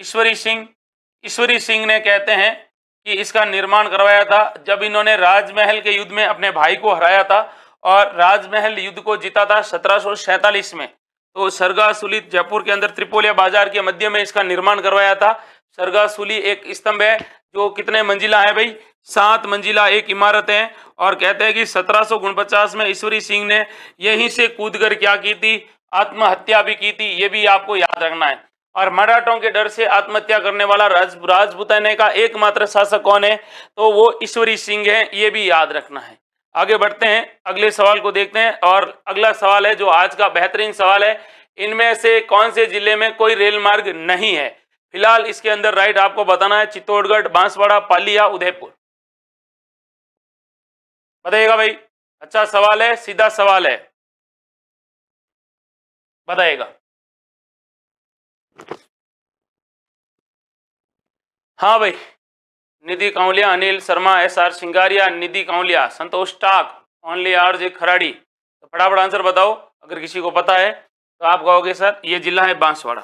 ईश्वरी सिंह। ईश्वरी सिंह ने कहते हैं कि इसका निर्माण करवाया था जब इन्होंने राजमहल के युद्ध में अपने भाई को हराया था और राजमहल युद्ध को जीता था 1747 में। तो सरगासुली जयपुर के अंदर त्रिपोलिया बाजार के मध्य में इसका निर्माण करवाया था। सरगासुली एक स्तंभ है जो कितने मंजिला है भाई, 7 मंजिला एक इमारत है। और कहते हैं कि 1749 में ईश्वरी सिंह ने यहीं से कूदकर क्या की थी, आत्महत्या भी की थी। ये भी आपको याद रखना है। और मराठों के डर से आत्महत्या करने वाला राजपूताने का एकमात्र शासक कौन है, तो वो ईश्वरी सिंह है। ये भी याद रखना है। आगे बढ़ते हैं, अगले सवाल को देखते हैं। और अगला सवाल है जो आज का बेहतरीन सवाल है, इनमें से कौन से जिले में कोई रेल मार्ग नहीं है। फिलहाल इसके अंदर राइट आपको बताना है चित्तौड़गढ़, बांसवाड़ा, पाली या उदयपुर। बताइएगा भाई। अच्छा सवाल है, सीधा सवाल है, बताइएगा। हाँ भाई, निधि कांवलिया, अनिल शर्मा, SR सिंगारिया, निधि कांवलिया, संतोष टाक, ओनली RJ खराड़ी। तो फटाफट आंसर बताओ। अगर किसी को पता है तो आप कहोगे सर ये जिला है बांसवाड़ा।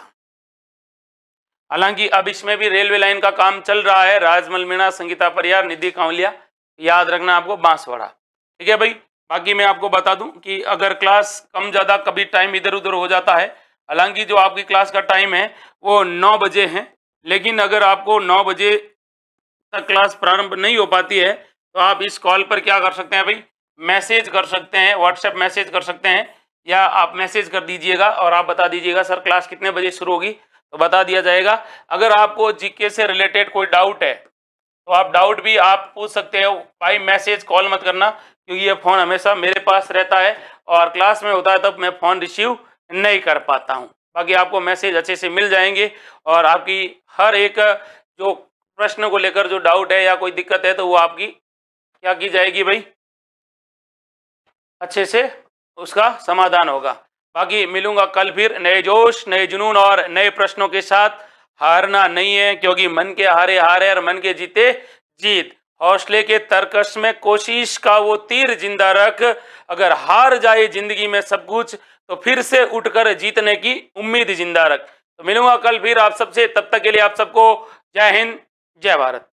हालांकि अब इसमें भी रेलवे लाइन का काम चल रहा है, राजमल मीणा, संगीता परियार, निधि कांवलिया, याद रखना आपको बांसवाड़ा। ठीक है भाई। बाकी मैं आपको बता दूं कि अगर क्लास कम ज़्यादा कभी टाइम इधर उधर हो जाता है, हालांकि जो आपकी क्लास का टाइम है वो 9 बजे है, लेकिन अगर आपको 9 बजे तक क्लास प्रारंभ नहीं हो पाती है तो आप इस कॉल पर क्या कर सकते हैं भाई, मैसेज कर सकते हैं, व्हाट्सएप मैसेज कर सकते हैं, या आप मैसेज कर दीजिएगा और आप बता दीजिएगा सर क्लास कितने बजे शुरू होगी, तो बता दिया जाएगा। अगर आपको जीके से रिलेटेड कोई डाउट है तो आप डाउट भी आप पूछ सकते हो भाई, मैसेज कॉल मत करना, क्योंकि ये फ़ोन हमेशा मेरे पास रहता है और क्लास में होता है तब मैं फ़ोन रिसीव नहीं कर पाता हूँ। बाकी आपको मैसेज अच्छे से मिल जाएंगे और आपकी हर एक जो प्रश्न को लेकर जो डाउट है या कोई दिक्कत है तो वो आपकी क्या की जाएगी भाई, अच्छे से उसका समाधान होगा। बाकी मिलूंगा कल फिर नए जोश, नए जुनून और नए प्रश्नों के साथ। हारना नहीं है, क्योंकि मन के हारे हारे और मन के जीते जीत। हौसले के तरकश में कोशिश का वो तीर जिंदा रख। अगर हार जाए जिंदगी में सब कुछ तो फिर से उठकर जीतने की उम्मीद जिंदा रख। तो मिलूंगा कल फिर आप सबसे, तब तक के लिए आप सबको जय हिंद, जय भारत।